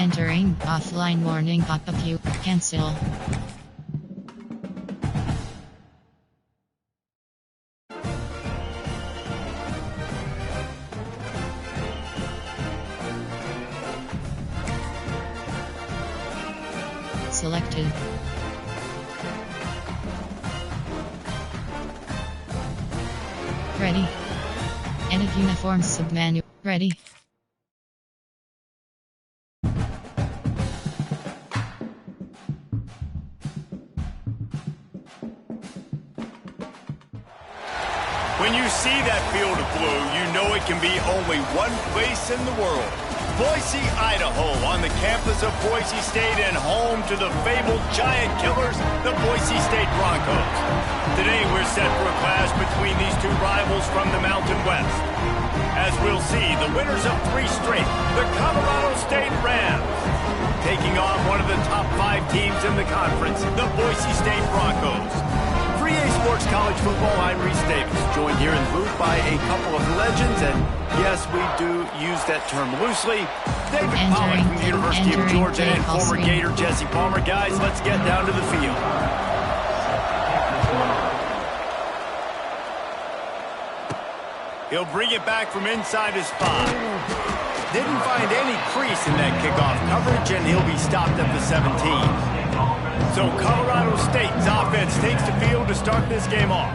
Entering offline warning pop-up you cancel. Selected. Ready. Edit uniform submenu. Ready. When you see that field of blue, you know it can be only one place in the world. Boise, Idaho, on the campus of Boise State and home to the fabled giant killers, the Boise State Broncos. Today we're set for a clash between these two rivals from the Mountain West. As we'll see, the winners of 3 straight, the Colorado State Rams, taking on one of the top 5 teams in the conference, the Boise State Broncos. 3A Sports College Football, I'm Reese Davis, joined here in the booth by a couple of legends, and yes, we do use that term loosely. David Pollack from the University of Georgia and former Gator Jesse Palmer. Guys, let's get down to the field. He'll bring it back from inside his 5. Didn't find any crease in that kickoff coverage, and he'll be stopped at the 17. So Colorado State's offense takes the field to start this game off.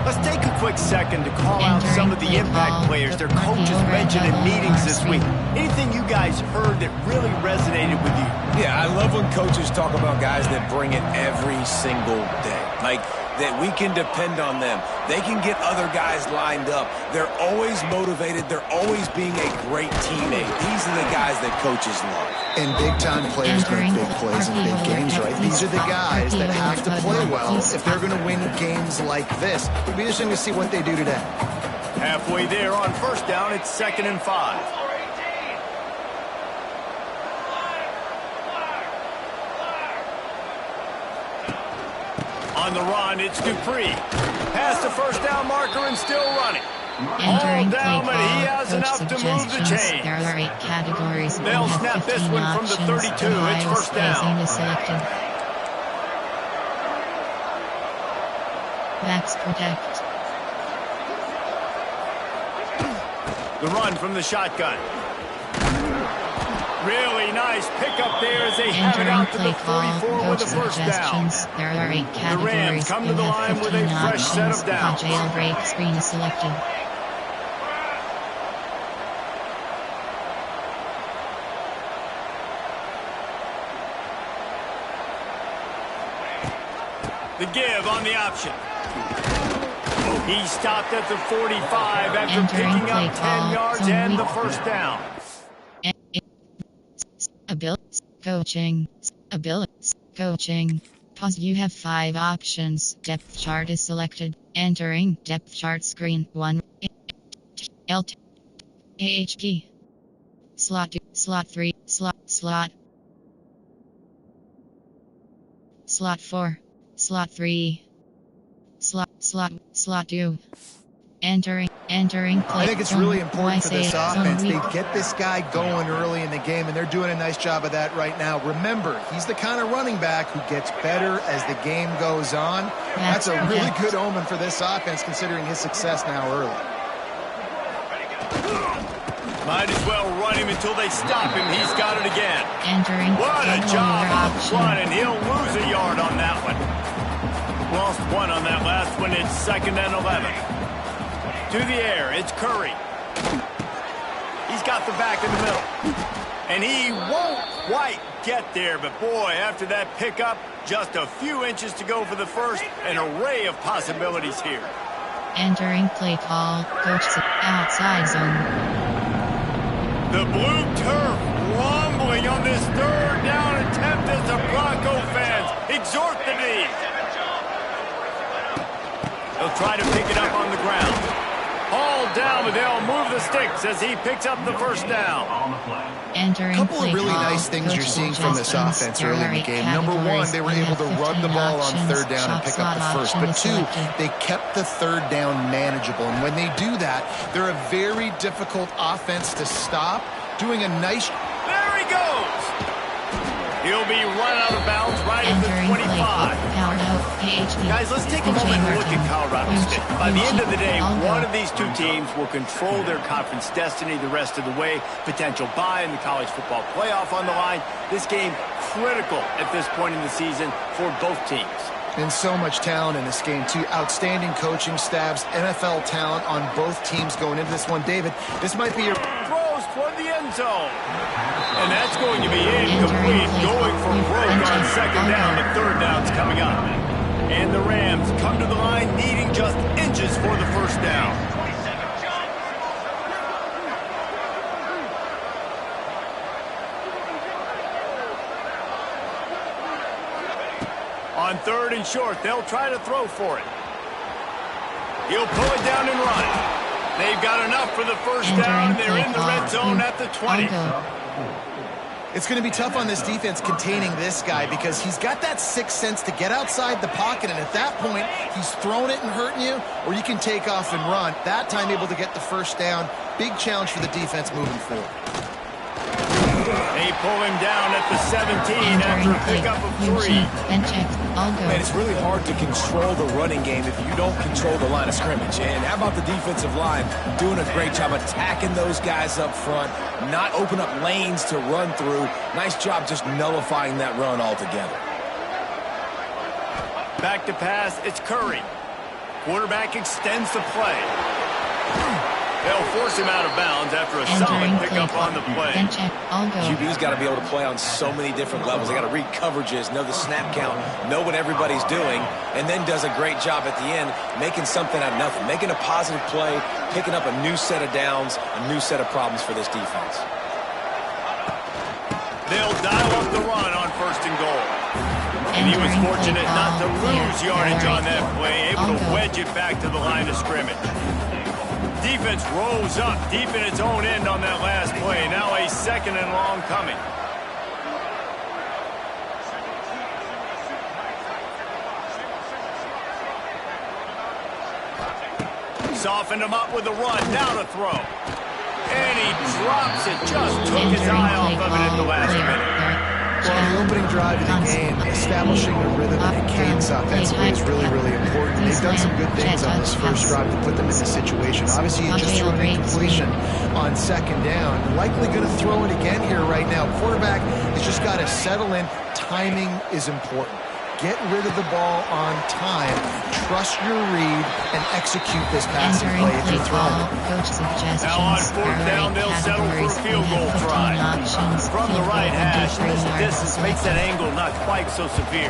Let's take a quick second to call out some of the impact players their coaches mentioned in meetings this week. Anything you guys heard that really resonated with you? Yeah, I love when coaches talk about guys that bring it every single day. Like, that we can depend on them. They can get other guys lined up. They're always motivated. They're always being a great teammate. These are the guys that coaches love. And big-time players make big plays in big games, right? These are the guys that have to play well if they're going to win games like this. It'll be interesting to see what they do today. Halfway there on first down, it's 2nd and 5. On the run, it's Dupree. Past the first down marker and still running. All down, but he has enough to move the chains. There are 8 categories. They'll snap this one from the 32. It's first down. Backs protect. The run from the shotgun. Really nice pickup there as they have it out to the 44 with the first down. There are 8 categories. The Rams come to the line with a fresh set of downs. Jailbreak screen is selected. The give on the option. He stopped at the 45 after picking up 10 yards and the first down. Coaching. Pause. You have 5 options. Depth chart is selected. Entering depth chart screen 1. LT. AHP. Slot 2. Slot 3. Slot 4. Slot 3. Slot 2. Entering play. I think it's really important for this offense. They get this guy going early in the game, and they're doing a nice job of that right now. Remember, he's the kind of running back who gets better as the game goes on. That's a really good omen for this offense, considering his success now early. Might as well run him until they stop him. He's got it again. What a job up front, and he'll lose a yard on that one. Lost 1 on that last one. It's 2nd and 11. To the air, it's Curry. He's got the back in the middle. And he won't quite get there, but boy, after that pickup, just a few inches to go for the first. An array of possibilities here. Entering play call, coach outside zone. The blue turf rumbling on this 3rd down attempt as the Bronco fans exhort the D. They'll try to pick it up on the ground. Hauled down, but they'll move the sticks as he picks up the first down. A couple of really nice things you're seeing from this offense early in the game. Number 1, they were able to run the ball on 3rd down and pick up the first. But 2, they kept the 3rd down manageable. And when they do that, they're a very difficult offense to stop. Doing a nice... There he goes. He'll be run out of bounds right at the 25. Guys, let's take a moment and look at Colorado State. By the end of the day, one of these two teams will control their conference destiny the rest of the way. Potential bye in the college football playoff on the line. This game critical at this point in the season for both teams. And so much talent in this game, too. Outstanding coaching staffs, NFL talent on both teams going into this one. David, this might be your... Throws toward the end zone. And that's going to be incomplete. Going for broke on second down. The third down's coming up. And the Rams come to the line needing just inches for the first down. On third and short, they'll try to throw for it. He'll pull it down and run. They've got enough for the first down. They're in the red zone at the 20. It's going to be tough on this defense containing this guy because he's got that sixth sense to get outside the pocket, and at that point, he's throwing it and hurting you, or you can take off and run. That time able to get the first down. Big challenge for the defense moving forward. They pull him down at the 17 after a pickup of 3. Man, it's really hard to control the running game if you don't control the line of scrimmage. And how about the defensive line doing a great job attacking those guys up front, not open up lanes to run through. Nice job just nullifying that run altogether. Back to pass, it's Curry. Quarterback extends the play. They'll force him out of bounds after a solid pickup on the play. QB's got to be able to play on so many different levels. They got to read coverages, know the snap count, know what everybody's doing, and then does a great job at the end making something out of nothing, making a positive play, picking up a new set of downs, a new set of problems for this defense. They'll dial up the run on first and goal. And he was fortunate not to lose yardage on that play, able to wedge it back to the line of scrimmage. Defense rose up deep in its own end on that last play. Now a second and long coming. Softened him up with a run. Now to throw. And he drops it. Just took his eye off of it in the last minute. Well, the opening drive of the game, establishing the rhythm and cadence offensively is really, really important. They've done some good things on this first drive to put them in this situation. Obviously, you just threw an incompletion on second down. Likely going to throw it again here right now. Quarterback has just got to settle in. Timing is important. Get rid of the ball on time. Trust your read and execute this passing play if you're throwing it. Now on fourth down, they'll settle for a field goal try. From the right hash, this distance makes that angle not quite so severe.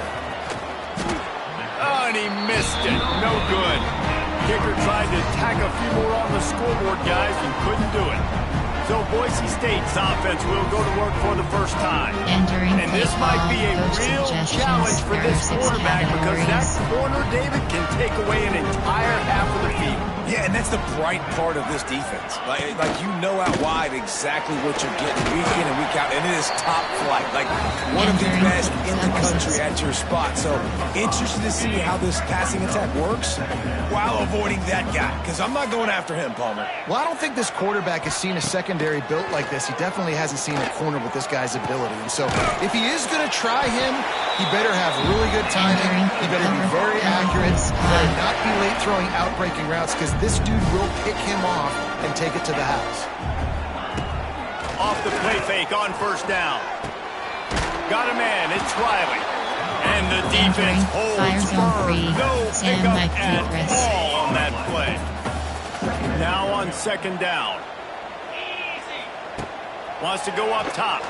Oh, and he missed it. No good. Kicker tried to tack a few more on the scoreboard, guys, and couldn't do it. So Boise State's offense will go to work for the first time. And this might be a real challenge for this quarterback because that corner, David, can take away an entire half of the field. Yeah, and that's the bright part of this defense. Like you know out wide exactly what you're getting week in and week out, and it is top flight. Like one of the best in the country at your spot. So interested to see how this passing attack works while avoiding that guy, because I'm not going after him, Palmer. Well, I don't think this quarterback has seen a secondary built like this. He definitely hasn't seen a corner with this guy's ability. And so if he is going to try him, he better have really good timing. He better be very accurate. He better not be late throwing out-breaking routes, because this dude will pick him off and take it to the house. Off the play fake on first down. Got a man, it's Riley. And the defense holds firm. No pickup at all on that play. Now on second down. Wants to go up top.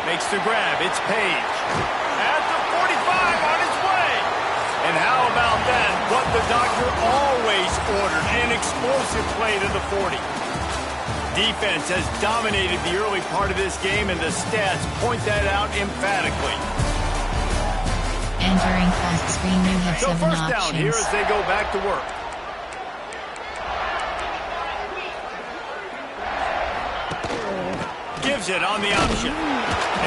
Makes the grab, it's Page. At the 45 on his way. And how about that? What the doctor always ordered, an explosive play to the 40. Defense has dominated the early part of this game, and the stats point that out emphatically. Entering fast screen, you have so 7 first options. down here as they go back to work. Gives it on the option.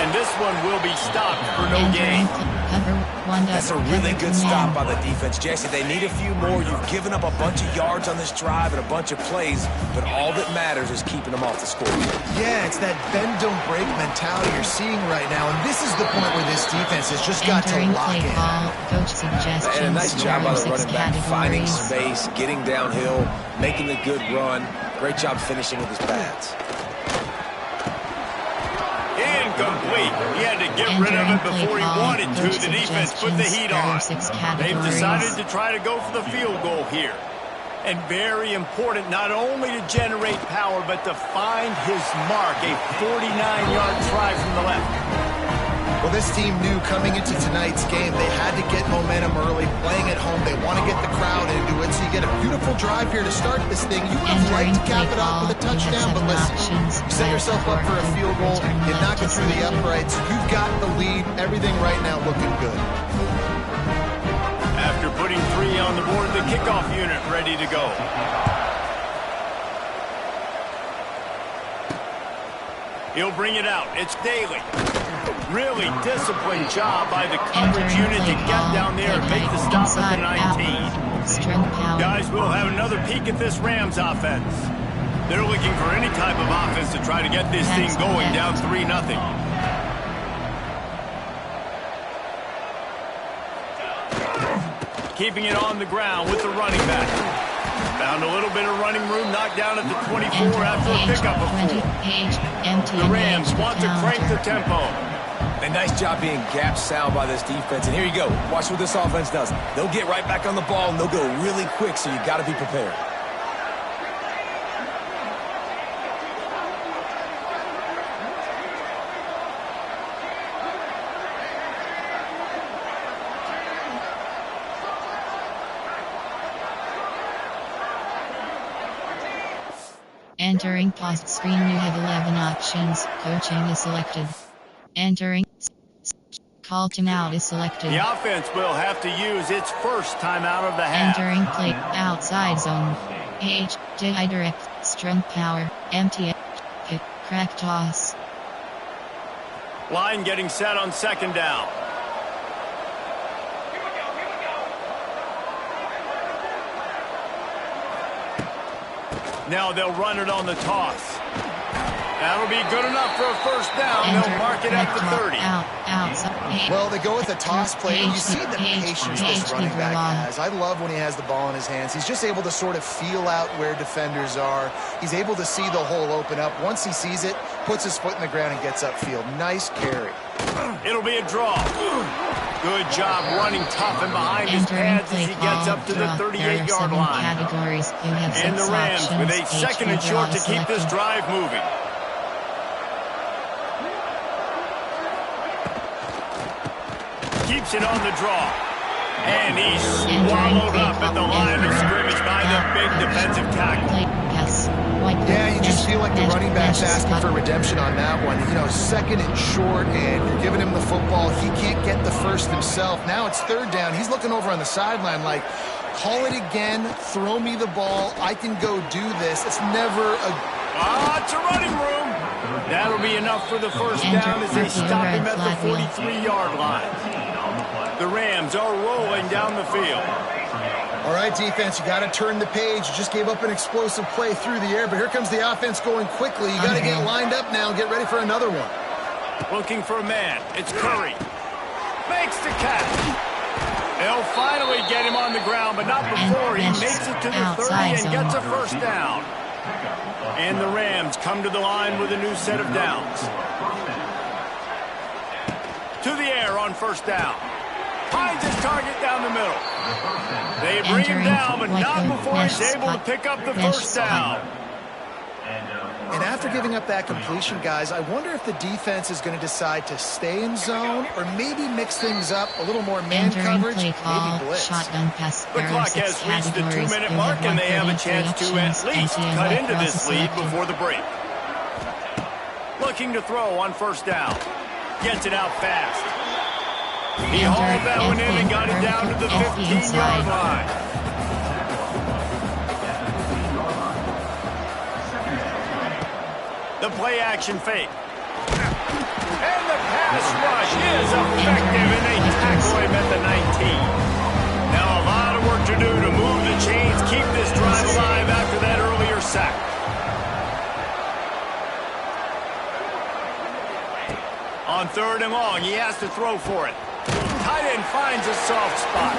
And this one will be stopped for no gain. Cover 1. That's a really good stop by the defense, Jesse. They need a few more. You've given up a bunch of yards on this drive and a bunch of plays, but all that matters is keeping them off the scoreboard. Yeah, it's that bend, don't break mentality you're seeing right now, and this is the point where this defense has just got to lock in. Coach suggestions. And a nice job by the running back, finding space, getting downhill, making a good run. Great job finishing with his pads. Incomplete. He had to get rid of it before he wanted to. The defense put the heat on. They've decided to try to go for the field goal here. And very important not only to generate power, but to find his mark. A 49-yard try from the left. Well, this team knew coming into tonight's game they had to get momentum early, playing at home. They want to get the crowd into it, so you get a beautiful drive here to start this thing. You would have liked to cap it off with a touchdown, but listen, you set yourself up for a field goal, you knock it through the uprights, you've got the lead, everything right now looking good. After putting 3 on the board, the kickoff unit ready to go. He'll bring it out. It's Daly. Really disciplined job by the coverage unit to get down there and make the stop at the 19. Guys, we'll have another peek at this Rams offense. They're looking for any type of offense to try to get this thing going down 3-0. Keeping it on the ground with the running back. Found a little bit of running room, knocked down at the 24 after a pickup of 4. The Rams want to crank the tempo. A nice job being gap sound by this defense. And here you go. Watch what this offense does. They'll get right back on the ball, and they'll go really quick, so you got to be prepared. Entering post screen, you have 11 options. Coaching is selected. Entering. Call timeout is selected. The offense will have to use its first timeout of the half. Entering play outside zone. H. Direct. Strength power. Empty. Pick. Crack toss. Line getting set on second down. Now they'll run it on the toss. That'll be good enough for a first down. They'll mark it at the 30. Well, they go with a toss play, and you see the patience this running back has. I love when he has the ball in his hands. He's just able to sort of feel out where defenders are. He's able to see the hole open up. Once he sees it, puts his foot in the ground and gets upfield. Nice carry. It'll be a draw. Good job running tough and behind his pads as he gets up to the 38-yard line. And the Rams with a second and short to keep this drive moving. Keeps it on the draw. And he's swallowed up at the line of scrimmage by the big defensive tackle. Yeah, you just feel like the running back's asking for redemption on that one. You know, second and short, and you're giving him the football. He can't get the first himself. Now it's third down. He's looking over on the sideline like, call it again, throw me the ball, I can go do this. It's never a... It's a running room. That'll be enough for the first down as they stop him at the 43-yard line. The Rams are rolling down the field. All right, defense, you got to turn the page. You just gave up an explosive play through the air, but here comes the offense going quickly. You got to get lined up now and get ready for another one. Looking for a man. It's Curry. Makes the catch. They'll finally get him on the ground, but not before he makes it to the 30 and gets a first down. And the Rams come to the line with a new set of downs. To the air on first down. Finds his target down the middle. They bring him down, but not before he's able to pick up the first down. And after giving up that completion, guys, I wonder if the defense is going to decide to stay in zone or maybe mix things up, a little more man coverage, maybe blitz. The clock has reached the 2-minute mark, and they have a chance to at least cut into this lead before the break. Looking to throw on first down. Gets it out fast. He hauled that one in and got it down to the 15-yard line. The play-action fake. And the pass rush is effective, and they tackle him at the Now a lot of work to do to move the chains, keep this drive alive after that earlier sack. On 3rd and long, he has to throw for it. Tight end finds a soft spot.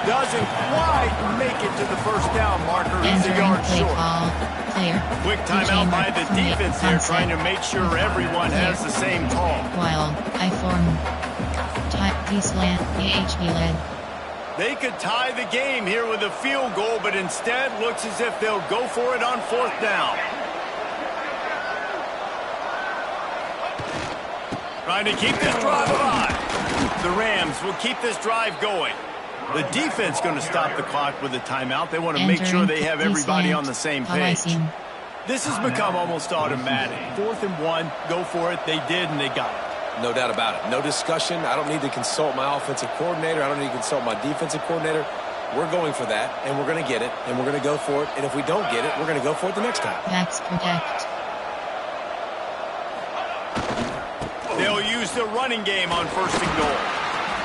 Doesn't quite make it to the first down marker. He's a yard short. Quick timeout by the defense there, trying to make sure everyone has the same call. While I form Eastland, AHP led. They could tie the game here with a field goal, but instead looks as if they'll go for it on 4th down. Trying to keep this drive alive. The Rams will keep this drive going. The defense going to stop the clock with a timeout. They want to make sure they have everybody on the same page. This has become almost automatic. 4th and 1, go for it. They did, and they got it. No doubt about it. No discussion. I don't need to consult my offensive coordinator. I don't need to consult my defensive coordinator. We're going for that, and we're going to get it, and we're going to go for it. And if we don't get it, we're going to go for it the next time. Max protect. They'll use the running game on 1st and goal.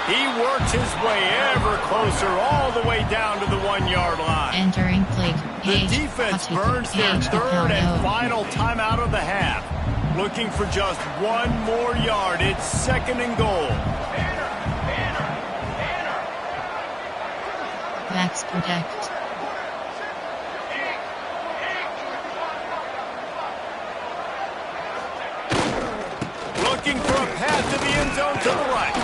He works his way ever closer all the way down to the 1-yard line. Entering play. The defense burns their 3rd and final timeout of the half. Looking for just 1 more yard. It's 2nd and goal. Max protect. Looking for a path to the end zone to the right.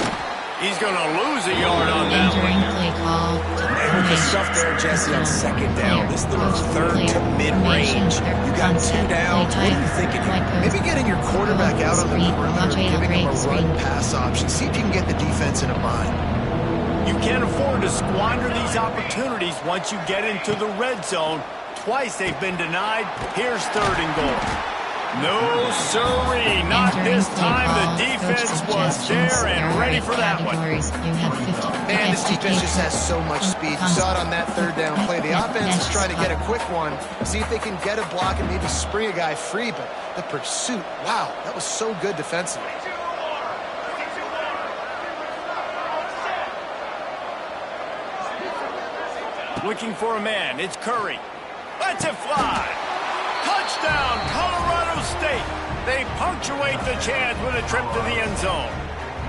He's going to lose a yard on that one. Play call. And with the stuff there, Jesse, on 2nd down, this little 3rd to mid-range. You got 2 downs. What are you thinking here? Maybe getting your quarterback out on the perimeter and giving him a run-pass option. See if you can get the defense in a bind. You can't afford to squander these opportunities once you get into the red zone. Twice they've been denied. Here's 3rd and goal. No, sirree, not this time. The defense was there and ready for that one. Man, this defense just has so much speed. You saw it on that 3rd down play. The offense is trying to get a quick one, see if they can get a block and maybe spring a guy free, but the pursuit, wow, that was so good defensively. Looking for a man, it's Curry. Lets it fly. Touchdown, Colorado State. They punctuate the chance with a trip to the end zone.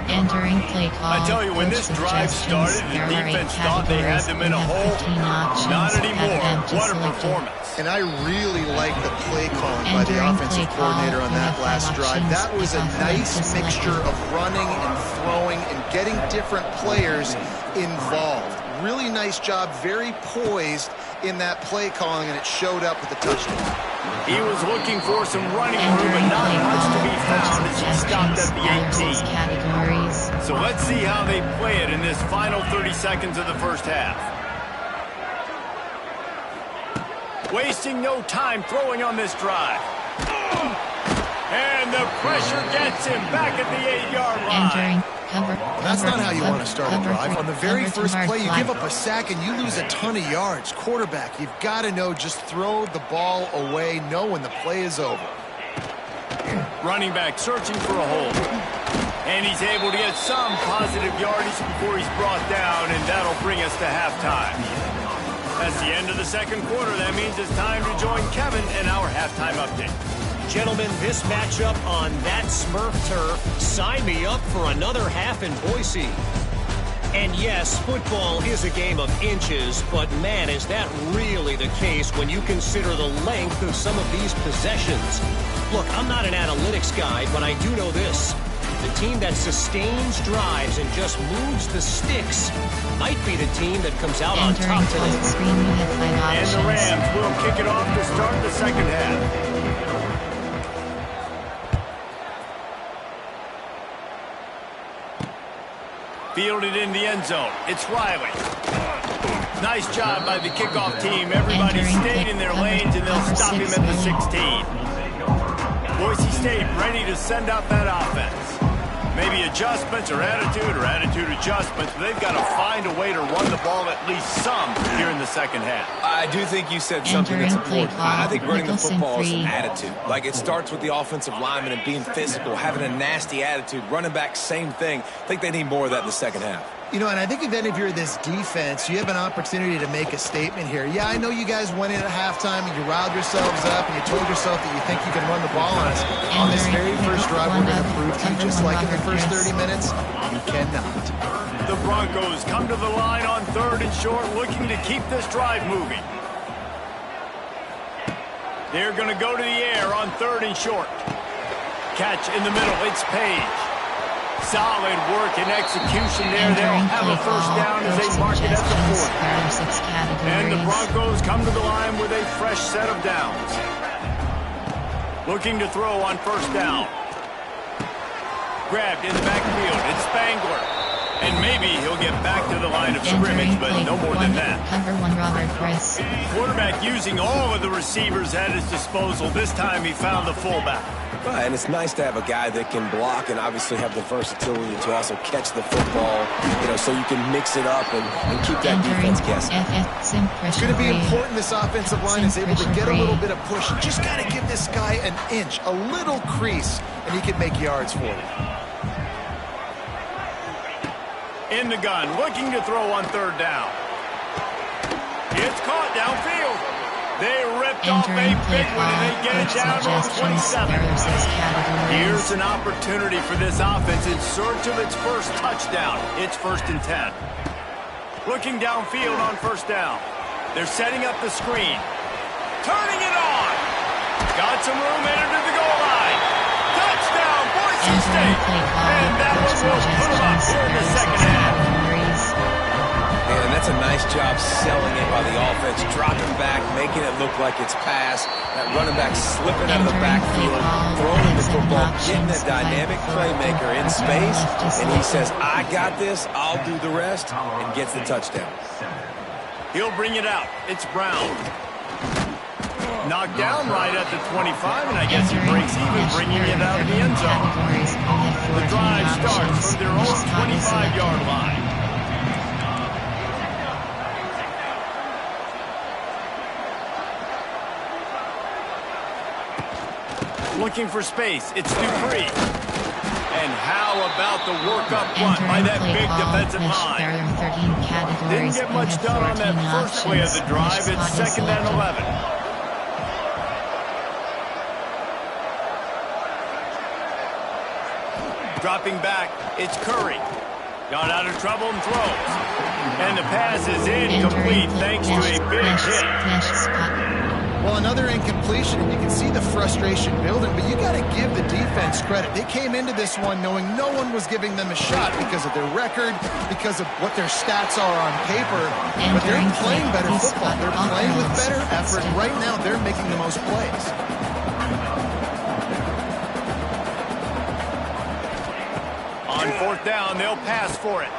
Entering play call. I tell you, when this drive started, the defense thought they had them in a hole. Not anymore. What a performance. And I really like the play calling by the offensive coordinator on that last drive. That was a nice mixture of running and throwing and getting different players involved. Really nice job, very poised in that play calling, and it showed up with the touchdown. He was looking for some running room, but not much to be found as he stopped at the 18. So let's see how they play it in this final 30 seconds of the first half. Wasting no time throwing on this drive. And the pressure gets him back at the 8-yard line. That's not how you want to start a drive. On the very first play, you give up a sack and you lose a ton of yards. Quarterback, you've got to know, just throw the ball away, know when the play is over. Running back searching for a hole. And he's able to get some positive yardage before he's brought down, and that'll bring us to halftime. That's the end of the 2nd quarter. That means it's time to join Kevin in our halftime update. Gentlemen, this matchup on that Smurf turf, sign me up for another half in Boise. And yes, football is a game of inches, but man, is that really the case when you consider the length of some of these possessions. Look, I'm not an analytics guy, but I do know this. The team that sustains drives and just moves the sticks might be the team that comes out on top today. And the Rams will kick it off to start the 2nd half. Fielded in the end zone. It's Riley. Nice job by the kickoff team. Everybody stayed in their lanes, and they'll stop him at the 16. Boise State ready to send out that offense. Maybe adjustments or attitude adjustments, but they've got to find a way to run the ball at least some here in the 2nd half. I do think you said something that's important. I think running the football is an attitude. Like, it starts with the offensive lineman and being physical, having a nasty attitude. Running back, same thing. I think they need more of that in the 2nd half. You know, and I think then if you're this defense, you have an opportunity to make a statement here. Yeah, I know you guys went in at halftime and you riled yourselves up and you told yourself that you think you can run the ball on us. On this very first drive, we're going to prove to you, just like in the first 30 minutes, you cannot. The Broncos come to the line on 3rd and short, looking to keep this drive moving. They're going to go to the air on 3rd and short. Catch in the middle. It's Page. Solid work and execution there. They'll have a first down as they mark it at the 40. And the Broncos come to the line with a fresh set of downs. Looking to throw on first down. Grabbed in the backfield. It's Spangler. And maybe he'll get back to the line of scrimmage, but no more than that. Quarterback using all of the receivers at his disposal. This time he found the fullback. Right, and it's nice to have a guy that can block and obviously have the versatility to also catch the football, you know, so you can mix it up and keep that defense guessing. It's going to be important this offensive line is able to get a little bit of push. You just got to give this guy an inch, a little crease, and he can make yards for you. In the gun, looking to throw on 3rd down. It's caught downfield. They ripped off a big one, and they get it down to 27. Here's an opportunity for this offense in search of its first touchdown. It's 1st and 10. Looking downfield on 1st down. They're setting up the screen. Turning it on. Got some room, entered to the goal line. Touchdown, Boise State. And that one will put them up here in the second half. And that's a nice job selling it by the offense, dropping back, making it look like it's pass. That running back slipping out of the backfield, throwing the football, getting a dynamic playmaker in space, and he says, I got this, I'll do the rest, and gets the touchdown. He'll bring it out. It's Brown. Knocked down right at the 25, and I guess he breaks even, bringing it out of the end zone. The drive starts from their own 25-yard line. Looking for space. It's Dupree. And how about the work up front by that big defensive line? Didn't get much done on that first play of the drive. It's 2nd and 11. Dropping back, it's Curry. Got out of trouble and throws. And the pass is incomplete thanks to a big hit. Well, another incompletion, and you can see the frustration building, but you got to give the defense credit. They came into this one knowing no one was giving them a shot because of their record, because of what their stats are on paper, but they're playing better football. They're playing with better effort. Right now, they're making the most plays. On 4th down, they'll pass for it.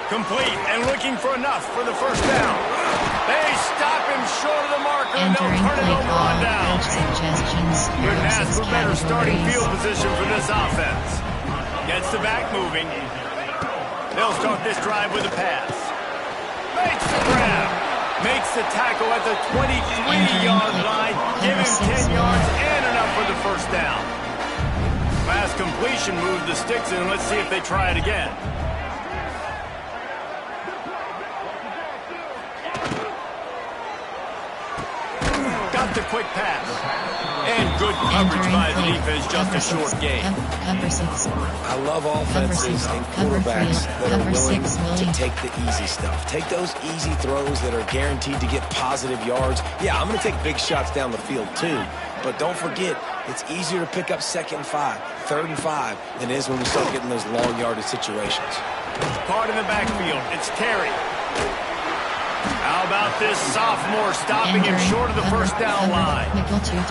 Complete and looking for enough for the first down. They stop him short of the marker, and they'll turn it over on down. Couldn't ask for better starting field position for this offense. Gets the back moving. They'll start this drive with a pass. Makes the grab. Makes the tackle at the 23-yard line. Give him 10 yards and enough for the first down. Last completion moved the sticks in. Let's see if they try it again. Got the quick pass. And good coverage by the defense, just a short game. I love offenses and quarterbacks that are willing to take the easy stuff. Take those easy throws that are guaranteed to get positive yards. Yeah, I'm going to take big shots down the field too. But don't forget, it's easier to pick up 2nd and 5, 3rd and 5 than it is when we start getting those long yardage situations. Caught in the backfield. It's Terry. How about this sophomore stopping him short of the first down line?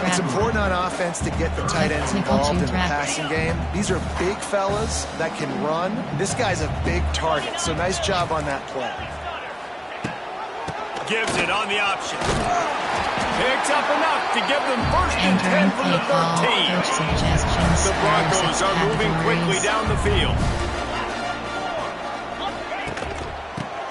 It's important on offense to get the tight ends involved in the passing game. These are big fellas that can run. This guy's a big target, so nice job on that play. Gives it on the option. Picks up enough to give them 1st and 10 from the 13. The Broncos are moving quickly down the field.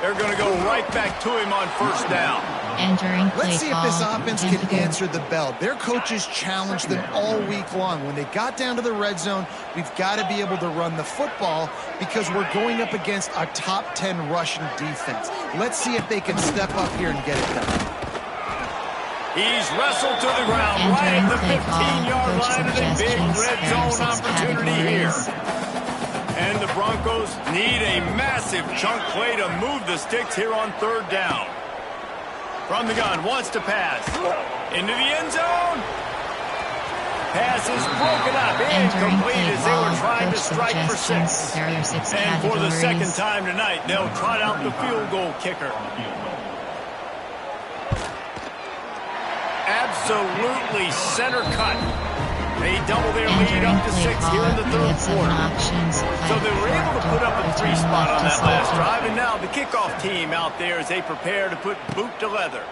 They're going to go right back to him on 1st down. Entering play Let's see if this call. offense can answer the bell. Their coaches challenged them all week long. When they got down to the red zone, we've got to be able to run the football because we're going up against a top 10 rushing defense. Let's see if they can step up here and get it done. He's wrestled to the ground right at the 15-yard line of the big red zone opportunity here. And the Broncos need a massive chunk play to move the sticks here on third down. From the gun, wants to pass. Into the end zone. Pass is broken up. Incomplete as they were trying to strike for 6. And for the second time tonight, they'll trot out the field goal kicker. Absolutely center cut. They double their lead up to 6 here in the third quarter. So they were able to put up a 3 spot on that last drive, and now the kickoff team out there as they prepare to put boot to leather.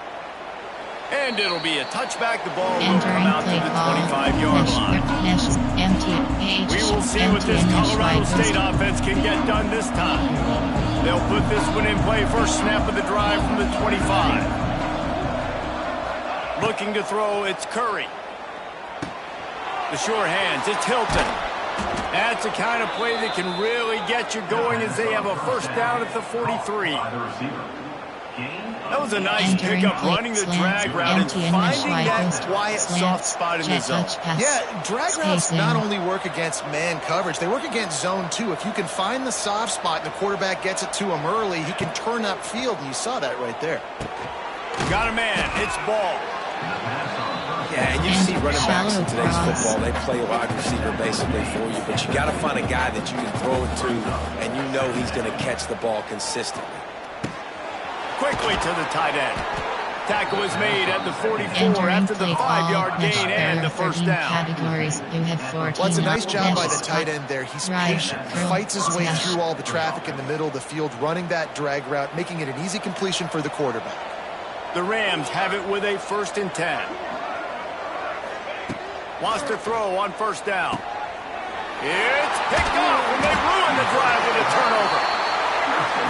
And it'll be a touchback. The ball will come out to the 25-yard line. We will see what this Colorado State offense can get done this time. They'll put this one in play first snap of the drive from the 25. Looking to throw, it's Curry. The sure hands, it's Hilton. That's the kind of play that can really get you going as they have a first down at the 43. That was a nice pickup, running the drag route and finding that quiet, soft spot in the zone. Yeah, drag routes not only work against man coverage, they work against zone too. If you can find the soft spot and the quarterback gets it to him early, he can turn upfield, and you saw that right there. Got a man, it's Ball. Yeah, and you see running backs in today's football, they play wide receiver basically for you, but you got to find a guy that you can throw it to, and you know he's going to catch the ball consistently. Quickly to the tight end. Tackle was made at the 44 after the 5-yard gain and the first down. Well, it's a nice job by the tight end there. He's patient. He fights his way through all the traffic in the middle of the field, running that drag route, making it an easy completion for the quarterback. The Rams have it with a 1st and 10. Wants to throw on first down. It's picked off, and they ruined the drive with a turnover.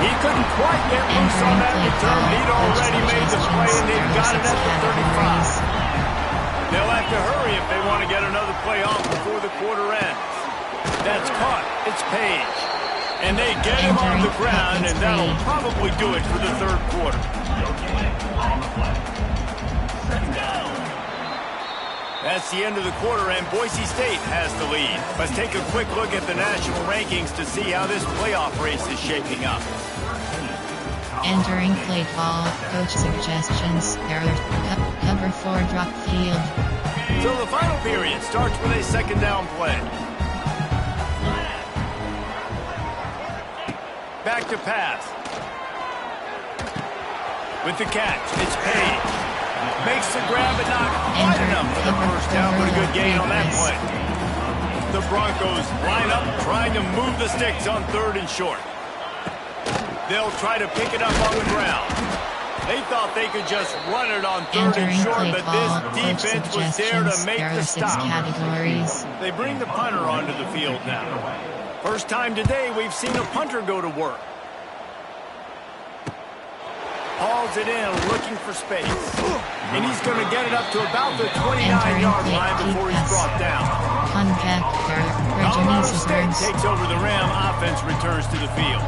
He couldn't quite get loose on that return. He'd already made the play, and they've got it at the 35. They'll have to hurry if they want to get another play off before the quarter ends. That's caught. It's Page. And they get him on the ground, and that'll probably do it for the third quarter. That's the end of the quarter, and Boise State has the lead. Let's take a quick look at the national rankings to see how this playoff race is shaping up. Entering play call, coach suggestions, error, cover 4 drop field. So the final period starts with a 2nd down play. Back to pass. With the catch, it's Page. Makes the grab, but not quite enough for the first down, but a good gain on that play. The Broncos line up, trying to move the sticks on 3rd and short. They'll try to pick it up on the ground. They thought they could just run it on 3rd and short, but this defense was there to make the stop. They bring the punter onto the field now. First time today we've seen a punter go to work. Hauls it in, looking for space. And he's going to get it up to about the 29-yard line before he's brought down. Colorado State takes over the Ram. Offense returns to the field.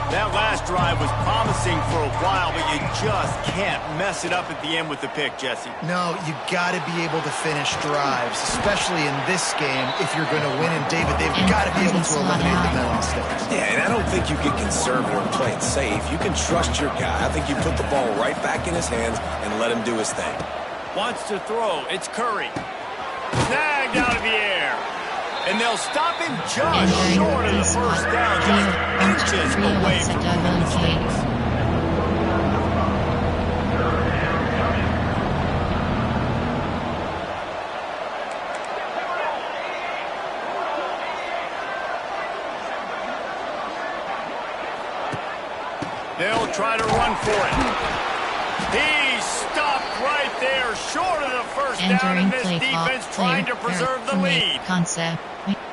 That last drive was promising for a while, but you just can't mess it up at the end with the pick, Jesse. No, you got to be able to finish drives, especially in this game if you're going to win. And David, they've got to be able to eliminate the mental mistakes. Yeah, and I don't think you get conservative and play it safe. You can trust your guy. I think you put the ball right back in his hands and let him do his thing. Wants to throw. It's Curry. Snagged out of the air. And they'll stop him just short of the first down, just inches away from the mistakes. They'll try to run for it. He's stopped right there, short of the first down, and this defense trying to preserve the lead.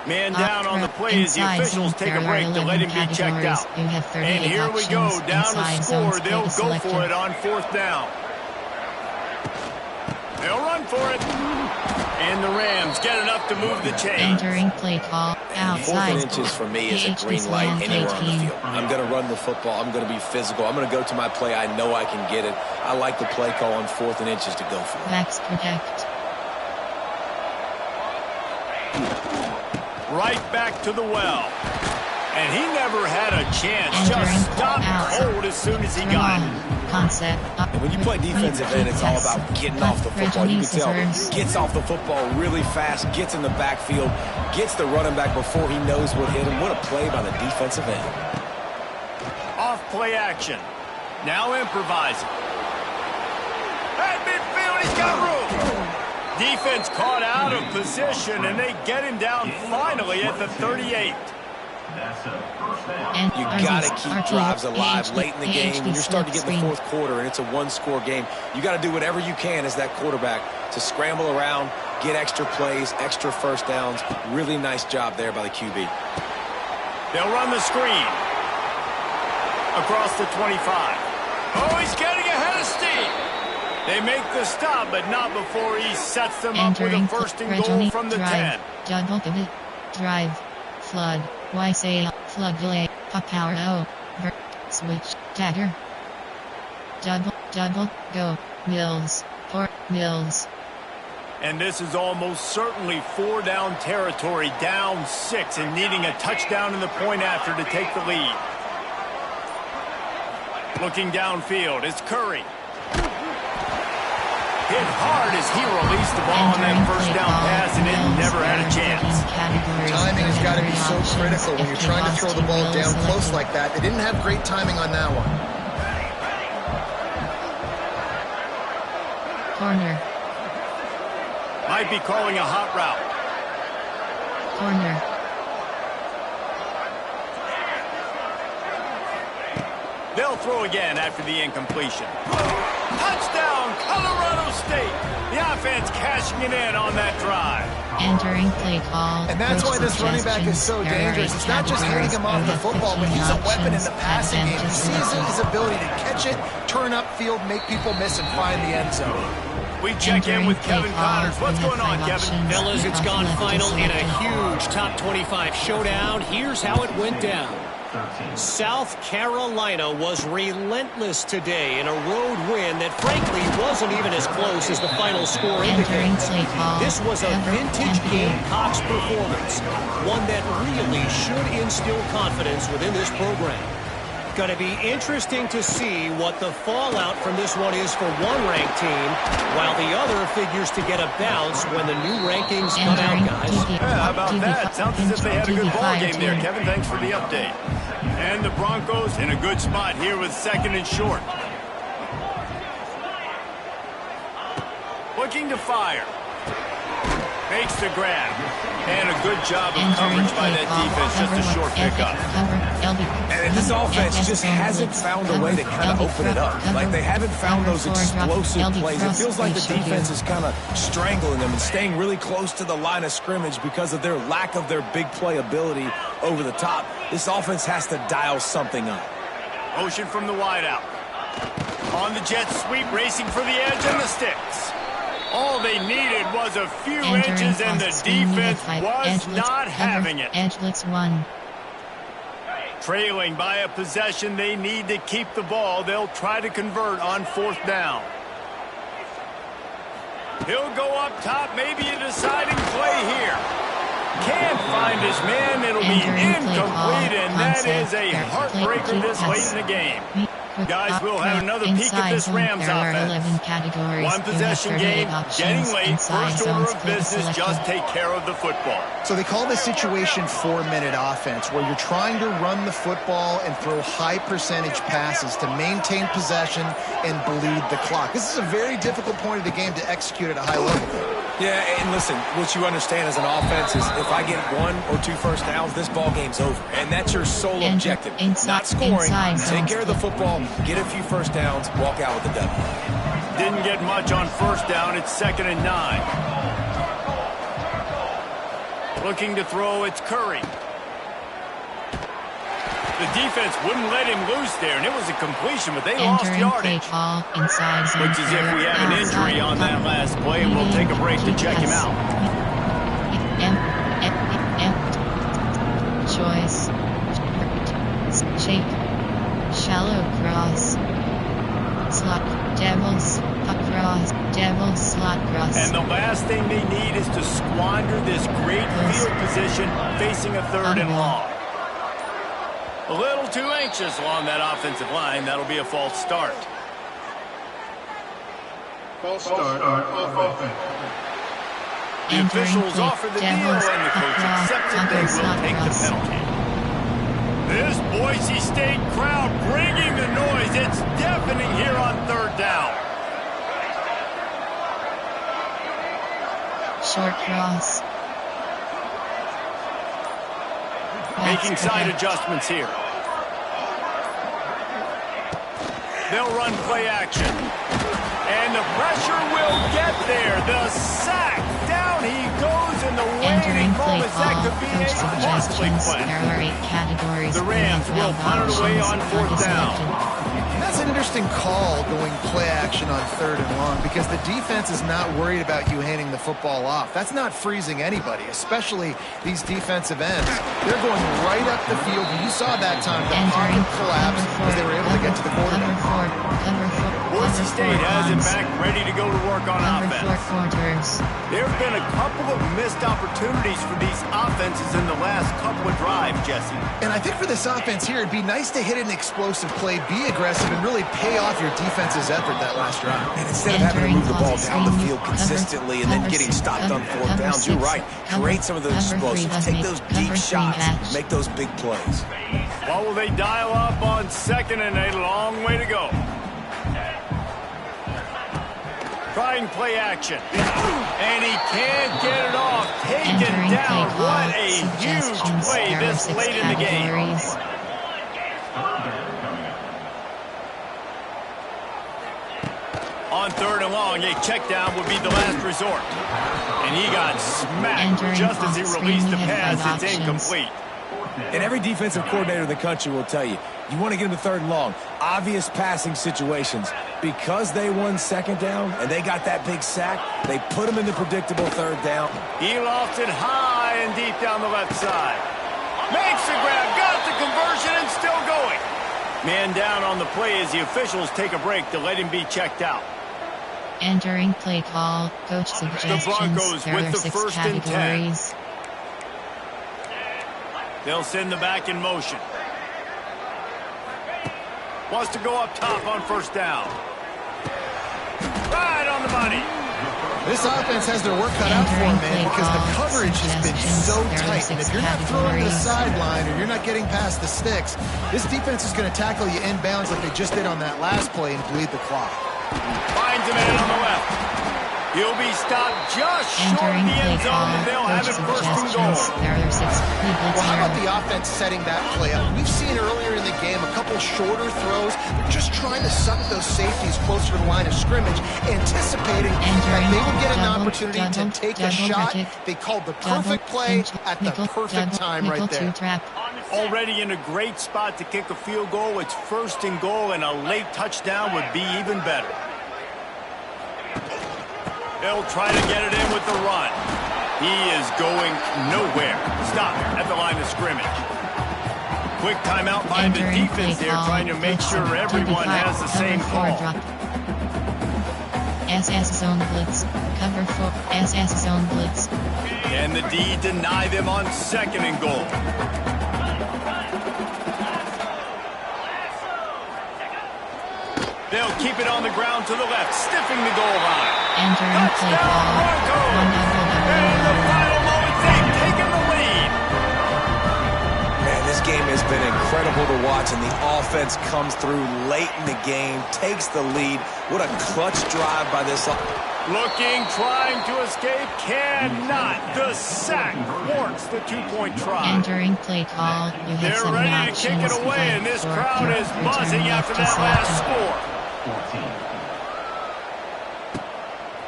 Man down on the play as the officials take a break to let him be checked out. And here we go, down to score. They'll go for it on 4th down. They'll run for it. And the Rams get enough to move the chains. Entering play call. Outside. 4th and inches for me is a green light anywhere on the field. I'm going to run the football. I'm going to be physical. I'm going to go to my play. I know I can get it. I like the play call on 4th and inches to go for it. Max protect. Right back to the well. And he never had a chance. Just stopped cold as soon as he got it. Concept. And when you play defensive end, it's all about getting off the football. You can tell, gets off the football really fast, gets in the backfield, gets the running back before he knows what hit him. What a play by the defensive end. Off play action. Now improvising. At midfield, he's got room. Defense caught out of position, and they get him down finally at the 38. You got to keep drives alive late in the game. When you're starting to get in the 4th quarter and it's a 1-score game, you got to do whatever you can as that quarterback to scramble around, get extra plays, extra first downs. Really nice job there by the QB. They'll run the screen. Across the 25. Oh, he's getting ahead of steam. They make the stop, but not before he sets them up with a 1st and goal from the 10. Double pivot. Drive. Flood. Boise. Flood delay. Pop power O. Switch. Dagger. Double. Go. Mills. For Mills. And this is almost certainly 4-down territory, down 6, and needing a touchdown in the point after to take the lead. Looking downfield, it's Curry. Hit hard as he released the ball on that 1st down pass, and it never had a chance. Timing has got to be so critical when you're trying to throw the ball down close like that. They didn't have great timing on that one. Corner. Might be calling a hot route. Corner. They'll throw again after the incompletion. Touchdown, Colorado State. The offense cashing it in on that drive. Entering play call. And that's why this running back is so dangerous. It's not just handing him off the football, but he's a weapon in the passing game. He sees his ability to catch it, turn upfield, make people miss, and find the end zone. We check in with Kevin Connors. What's going on, Kevin? Fellas, it's gone final in a huge top 25 showdown. Here's how it went down. South Carolina was relentless today in a road win that frankly wasn't even as close as the final score indicates. This was a vintage Gamecocks performance, one that really should instill confidence within this program. Going to be interesting to see what the fallout from this one is for one ranked team, while the other figures to get a bounce when the new rankings come out, guys. Yeah, how about that? Sounds as if they had a good ball game there, Kevin. Thanks for the update. And the Broncos in a good spot here with 2nd and short. Looking to fire. Makes the grab. And a good job of coverage by that defense. Just a short pickup. And this offense just hasn't found a way to kind of open it up. Like, they haven't found those explosive plays. It feels like the defense is kind of strangling them and staying really close to the line of scrimmage because of their lack of their big play ability over the top. This offense has to dial something up. Motion from the wideout. On the jet sweep, racing for the edge and the sticks. All they needed was a few inches, and the defense was not having it. Edgelets 1. Trailing by a possession, they need to keep the ball. They'll try to convert on 4th down. He'll go up top, maybe a deciding play here. Can't find his man. It'll be incomplete, and that is a heartbreaker this late in the game. Guys, we'll have another peek at this Rams offense. One possession game, getting late, first order of business, just take care of the football. So they call this situation 4-minute offense, where you're trying to run the football and throw high percentage passes to maintain possession and bleed the clock. This is a very difficult point of the game to execute at a high level. Yeah, and listen, what you understand as an offense is if I get 1 or 2 first downs, this ball game's over. And that's your sole objective. Not scoring, take care of the football, get a few first downs, walk out with the W. Didn't get much on 1st down. It's 2nd and 9. Looking to throw, it's Curry. The defense wouldn't let him loose there, and it was a completion, but they lost yardage. Looks as if we have an injury on that last play, and we'll take a break to check him out. Choice. Shake. Shallow cross. Slot. Devils. Across. Devils. Slot cross. And the last thing they need is to squander this great field position facing a 3rd and long. A little too anxious along that offensive line. That'll be a false start. False start on offense. The officials offer the deal, and the coach accepts it. They will take the penalty. This Boise State crowd bringing the noise. It's deafening here on 3rd down. Short cross. Making side adjustments here. They'll run play action. And the pressure will get there. The sack. Down he goes, and the waiting moments that could be a costly play. There are 8 categories. The Rams will punt it away on 4th down. That's an interesting call, going play action on 3rd and long, because the defense is not worried about you handing the football off. That's not freezing anybody, especially these defensive ends. They're going right up the field. You saw that time the pocket collapse as they were able to get to the quarterback. Boise State has it back, ready to go to work on offense. There have been a couple of missed opportunities for these offenses in the last couple of drives, Jesse. And I think for this offense here, it'd be nice to hit an explosive play, be aggressive, and really pay off your defense's effort that last drive. And instead of having to move the ball down the field consistently and then getting stopped on 4th downs, you're right. Create some of those explosives. Take those deep shots. Make those big plays. What will they dial up on 2nd and a long way to go? Trying play action. And he can't get it off. Taken down. What a huge play this late in the game. On 3rd and long, a check down would be the last resort. And he got smacked just as he released the pass. It's incomplete. And every defensive coordinator in the country will tell you, you want to get them to 3rd and long. Obvious passing situations. Because they won 2nd down and they got that big sack, they put them in the predictable 3rd down. He lofts it high and deep down the left side. Makes the grab, got the conversion, and still going. Man down on the play as the officials take a break to let him be checked out. Entering play call, coach suggestions. The Broncos there with are the 6 1st and 10. categories. They'll send the back in motion. Wants to go up top on 1st down. Right on the money. This offense has their work cut out for them, man, because the coverage has been so tight. And if you're not throwing to the sideline or you're not getting past the sticks, this defense is going to tackle you inbounds like they just did on that last play and bleed the clock. Finds a man on the left. He'll be stopped just short of the end zone, and they'll have it 1st and goal. Well, how about the offense setting that play up? We've seen earlier in the game a couple shorter throws. They're just trying to suck those safeties closer to the line of scrimmage, anticipating that they would get an opportunity to take a shot. They called the perfect play at the perfect time right there. Already in a great spot to kick a field goal. It's 1st and goal, and a late touchdown would be even better. They'll try to get it in with the run. He is going nowhere. Stop at the line of scrimmage. Quick timeout by the defense there, trying to make sure everyone has the same call. SS zone blitz. Cover 4. SS zone blitz. And the D deny them on 2nd and goal. They'll keep it on the ground to the left, stiffing the goal line. Entering play call. And the final moments, they've taken the lead. Man, this game has been incredible to watch, and the offense comes through late in the game, takes the lead. What a clutch drive by this. Looking, trying to escape, cannot. The sack warrants the 2-point try. Entering play call. You have They're 7 ready options. to kick it away, and this crowd is buzzing after that last score.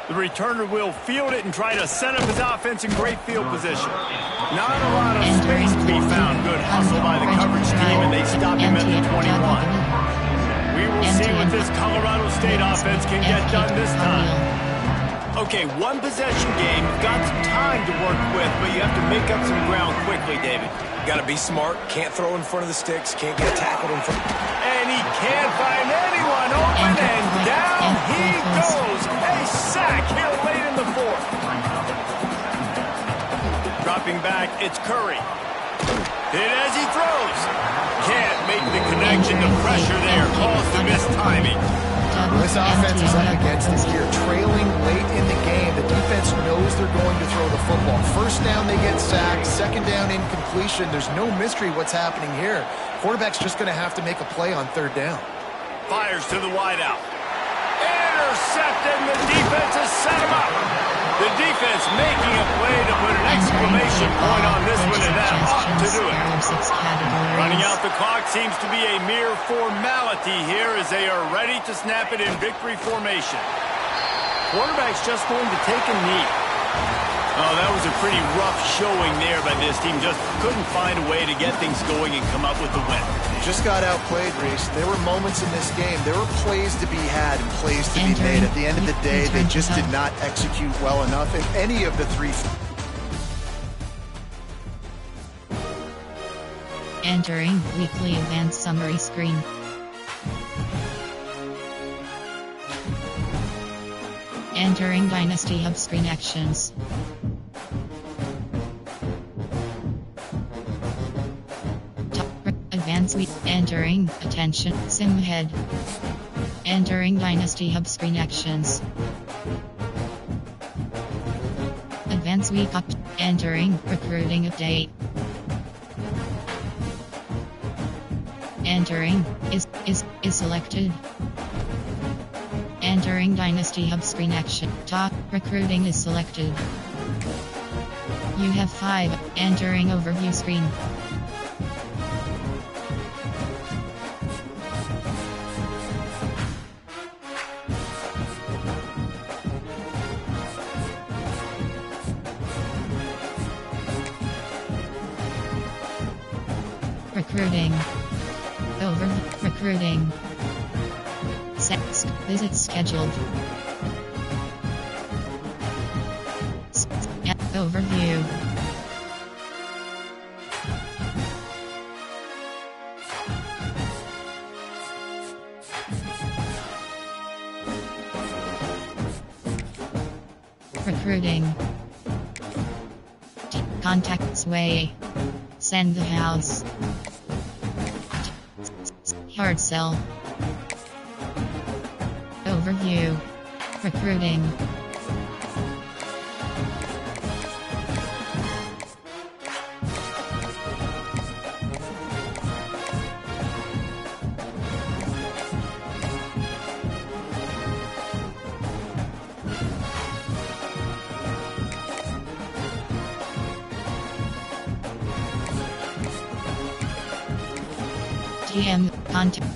The returner will field it and try to set up his offense in great field position. Not a lot of space to be found. Good hustle by the coverage team, and they stop him at the 21. We will see what this Colorado State offense can get done this time. Okay, one possession game. You've got some time to work with, but you have to make up some ground quickly, David. Got to be smart. Can't throw in front of the sticks. Can't get tackled in front. And he can't find anyone open, and down he goes. A sack here late in the fourth. Dropping back, it's Curry. Hit as he throws. Can't make the connection. The pressure there caused the missed timing. This offense is up against it here. Trailing late in the game, the defense knows they're going to throw the football. First down, they get sacked. Second down, incompletion. There's no mystery what's happening here. Quarterback's just going to have to make a play on third down. Fires to the wideout. Intercepted, and the defense has set him up. The defense making a play to put an exclamation point on this one, and that ought to do it. Running out the clock seems to be a mere formality here as they are ready to snap it in victory formation. Quarterback's just going to take a knee. Oh, that was a pretty rough showing there by this team. Just couldn't find a way to get things going and come up with the win. Just got outplayed, Reese. There were moments in this game. There were plays to be had and plays to be made. At the end of the day, they just did not execute well enough in any of the three. Entering weekly advanced summary screen. Entering Dynasty Hub screen actions. Advanced week. Entering attention sim head. Entering Dynasty Hub screen actions. Advanced week up. Entering recruiting update. Entering is selected. Entering Dynasty Hub screen action. Top recruiting is selected. You have 5. Entering overview screen. Recruiting. Recruiting. Visits scheduled. Overview. Recruiting. Contacts way. Send the house. Hard sell. Overview. Recruiting.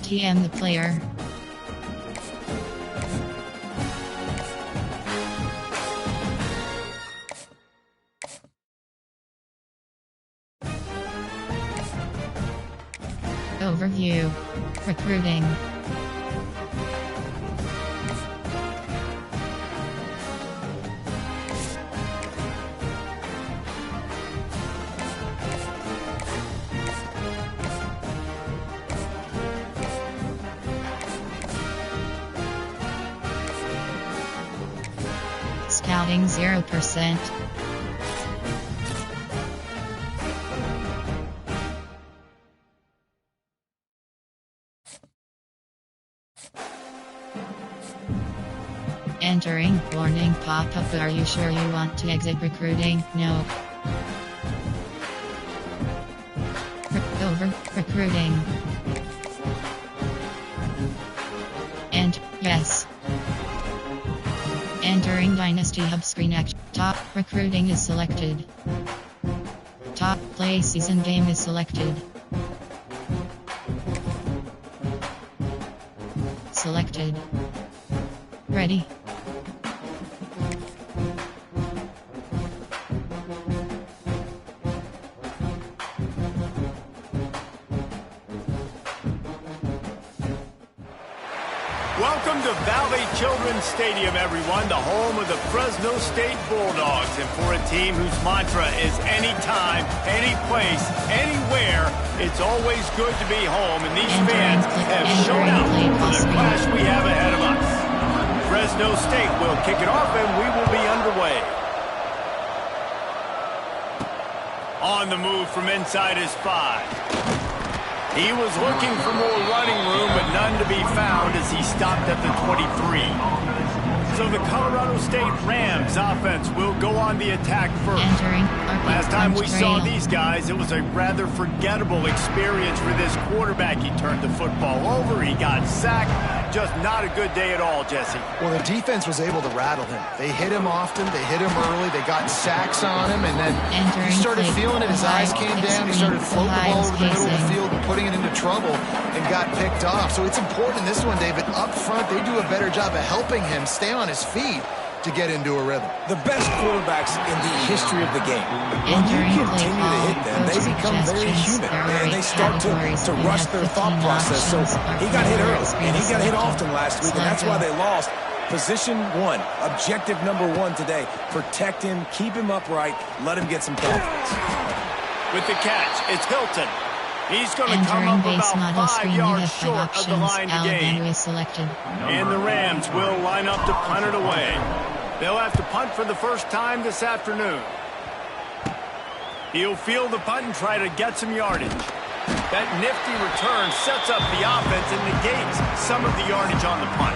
TM the player. Overview. Recruiting. Scouting 0%. Entering warning pop-up. Are you sure you want to exit recruiting? No. Recruiting. And yes. Entering Dynasty Hub screen action. Top recruiting is selected. Top play season game is selected. Selected. Ready. Welcome to Valley Children's Stadium, everyone, the home of the Fresno State Bulldogs. And for a team whose mantra is anytime, any place, anywhere, it's always good to be home. And these fans have shown out for the clash we have ahead of us. Fresno State will kick it off, and we will be underway. On the move from inside his 5. He was looking for more running room, but none to be found as he stopped at the 23. So the Colorado State Rams offense will go on the attack first. Last time we saw these guys, it was a rather forgettable experience for this quarterback. He turned the football over, he got sacked. Just not a good day at all, Jesse. Well, the defense was able to rattle him. They hit him often, they hit him early, they got sacks on him, and then he started feeling it. His eyes came down, he started floating the ball over the middle of the field and putting it into trouble and got picked off. So it's important in this one, David. Up front, they do a better job of helping him stay on his feet to get into a rhythm. The best quarterbacks in the history of the game, when you continue to hit them, they become very human, and they start to rush their thought process. So he got hit early, and he got hit often last week, and that's why they lost. Position 1, objective number 1 today, protect him, keep him upright, let him get some confidence. With the catch, it's Hilton. He's going to come up about 5 yards short of the line to gain. And the Rams will line up to punt it away. They'll have to punt for the first time this afternoon. He'll field the punt and try to get some yardage. That nifty return sets up the offense and negates some of the yardage on the punt.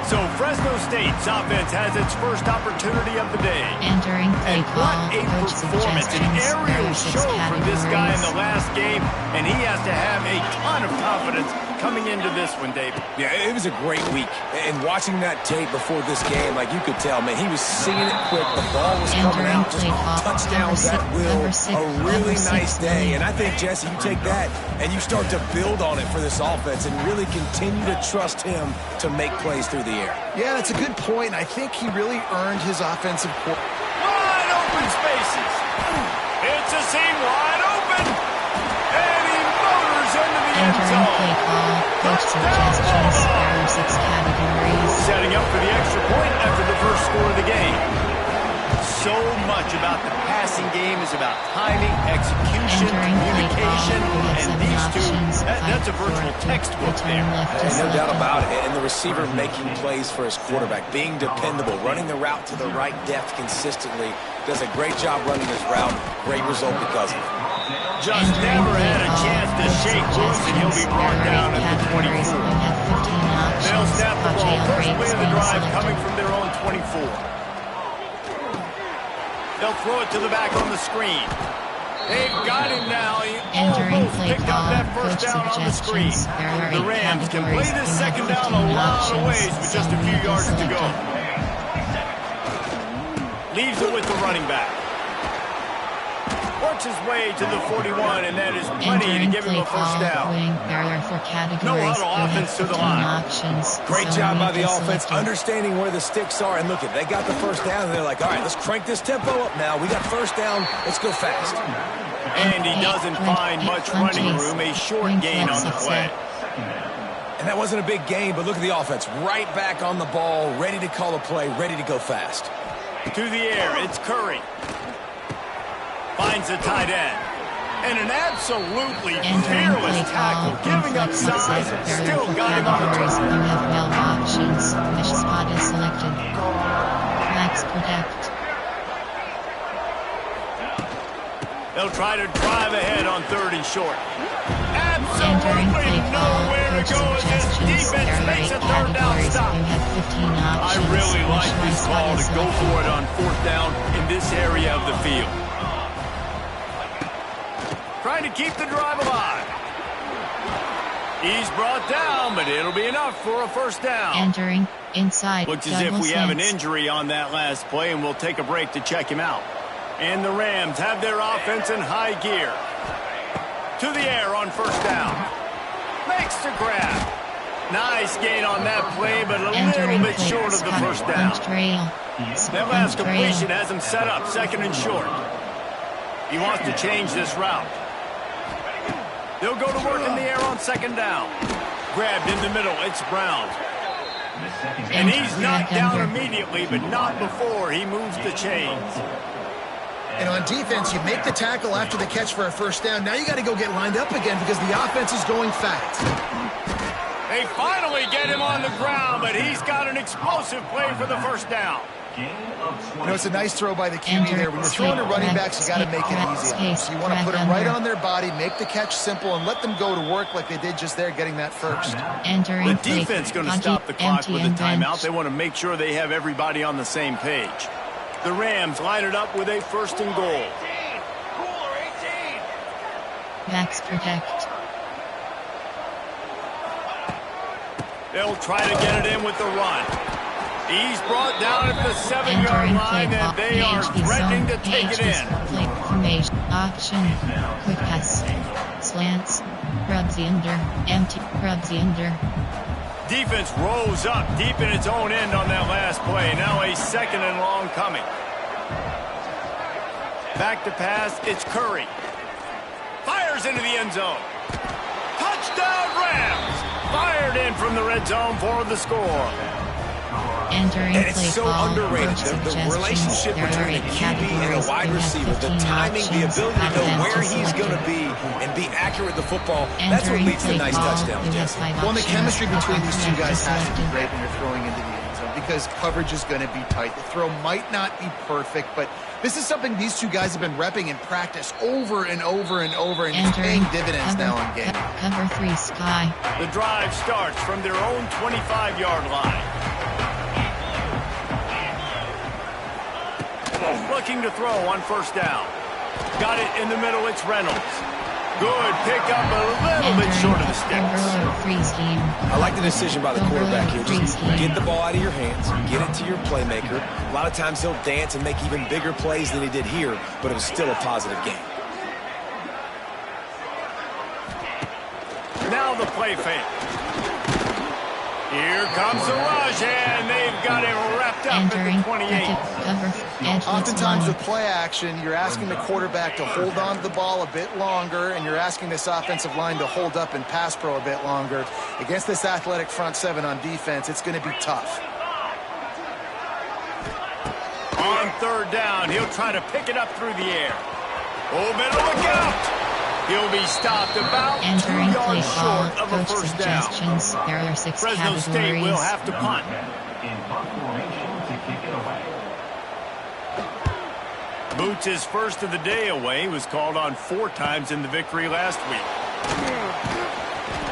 So Fresno State's offense has its first opportunity of the day. And what a performance, an aerial show from this guy in the last game, and he has to have a ton of confidence coming into this one, Dave. Yeah, it was a great week. And watching that tape before this game, like you could tell, man, he was seeing it quick. The ball was coming out, just touchdowns at will. A really nice day. And I think, Jesse, you take that and you start to build on it for this offense and really continue to trust him to make plays through the air. Yeah, that's a good point. I think he really earned his offensive core. Wide open spaces. It's a seam wide open. And he motors into the end zone. Setting up for the extra point after the first score of the game. So much about the passing game is about timing, execution, communication, and these two, that's a virtual textbook there. No doubt about it. And the receiver making plays for his quarterback, being dependable, running the route to the right depth consistently, does a great job running his route. Great result because of it. Just never had a chance to shake loose, and he'll be brought down at the 24. They'll snap the ball. First play of the drive coming from their own 24. They'll throw it to the back on the screen. They've got him now. He almost picked up that first down on the screen. The Rams can play this second down a lot of ways with just a few yards to go. Leaves it with the running back. Works his way to the 41, and that is plenty to give him a first down. No huddle offense to the line. Great job by the offense, understanding where the sticks are. And look, they got the first down, and they're like, all right, let's crank this tempo up now. We got first down. Let's go fast. And he doesn't find much running room, a short gain on the play. And that wasn't a big gain, but look at the offense. Right back on the ball, ready to call a play, ready to go fast. To the air, it's Curry. Finds the tight end. And an absolutely fearless tackle, giving up size, still got him on the turn. You have well options. Fish spot is selected. Max protect. They'll try to drive ahead on 3rd and short. Absolutely nowhere to go as this defense makes a 3rd down stop. I really like this call to go for it on 4th down in this area of the field. Trying to keep the drive alive. He's brought down, but it'll be enough for a first down. Entering inside. Looks as if we have an injury on that last play, and we'll take a break to check him out. And the Rams have their offense in high gear. To the air on 1st down. Makes the grab. Nice gain on that play, but a little bit short of the first down. That last completion has him set up 2nd and short. He wants to change this route. They'll go to work in the air on 2nd down. grabbed in the middle. It's Brown. And he's knocked down immediately, but not before he moves the chains. And on defense, you make the tackle after the catch for a first down. Now you got to go get lined up again because the offense is going fast. They finally get him on the ground, but he's got an explosive play for the first down. You know, it's a nice throw by the QB there. When you're throwing to running backs, you got to make it easy. So you want to put them right on their body, make the catch simple, and let them go to work like they did just there, getting that first. The defense going to stop the clock with a timeout. They want to make sure they have everybody on the same page. The Rams line it up with a first and goal. Backs protect. They'll try to get it in with the run. He's brought down at the 7-yard line, and they are threatening to take it in. Play formation, option, quick pass, slants, rubs the under, empty, rubs the under. Defense rolls up deep in its own end on that last play. Now a second and long coming. Back to pass, it's Curry. Fires into the end zone. Touchdown Rams! Fired in from the red zone for the score. Entering and it's play so call, underrated, the relationship between a QB and a wide receiver, the timing, the ability to know where he's going to be and be accurate with the football, that's what leads to nice touchdowns, Jesse. Well, and the chemistry between these two guys has to be great when you're throwing into the end zone because coverage is going to be tight. The throw might not be perfect, but this is something these two guys have been repping in practice over and over and over, and it's paying dividends now in game. Cover 3 Sky. The drive starts from their own 25-yard line. Looking to throw on first down. Got it in the middle, it's Reynolds. Good pickup, a little bit short of the sticks. I like the decision by the quarterback here. Just get the ball out of your hands, get it to your playmaker. A lot of times he'll dance and make even bigger plays than he did here, but it was still a positive game. Now the play fake. Here comes the rush, and they've got him wrapped up at the 28. Oftentimes with play action, you're asking the quarterback to hold on to the ball a bit longer, and you're asking this offensive line to hold up and pass pro a bit longer. Against this athletic front seven on defense, it's going to be tough. On third down, he'll try to pick it up through the air. Oh, better look out! He'll be stopped about 2 yards short of a first down. There are 6 Fresno State will have to punt. Boots' first of the day away was called on 4 times in the victory last week.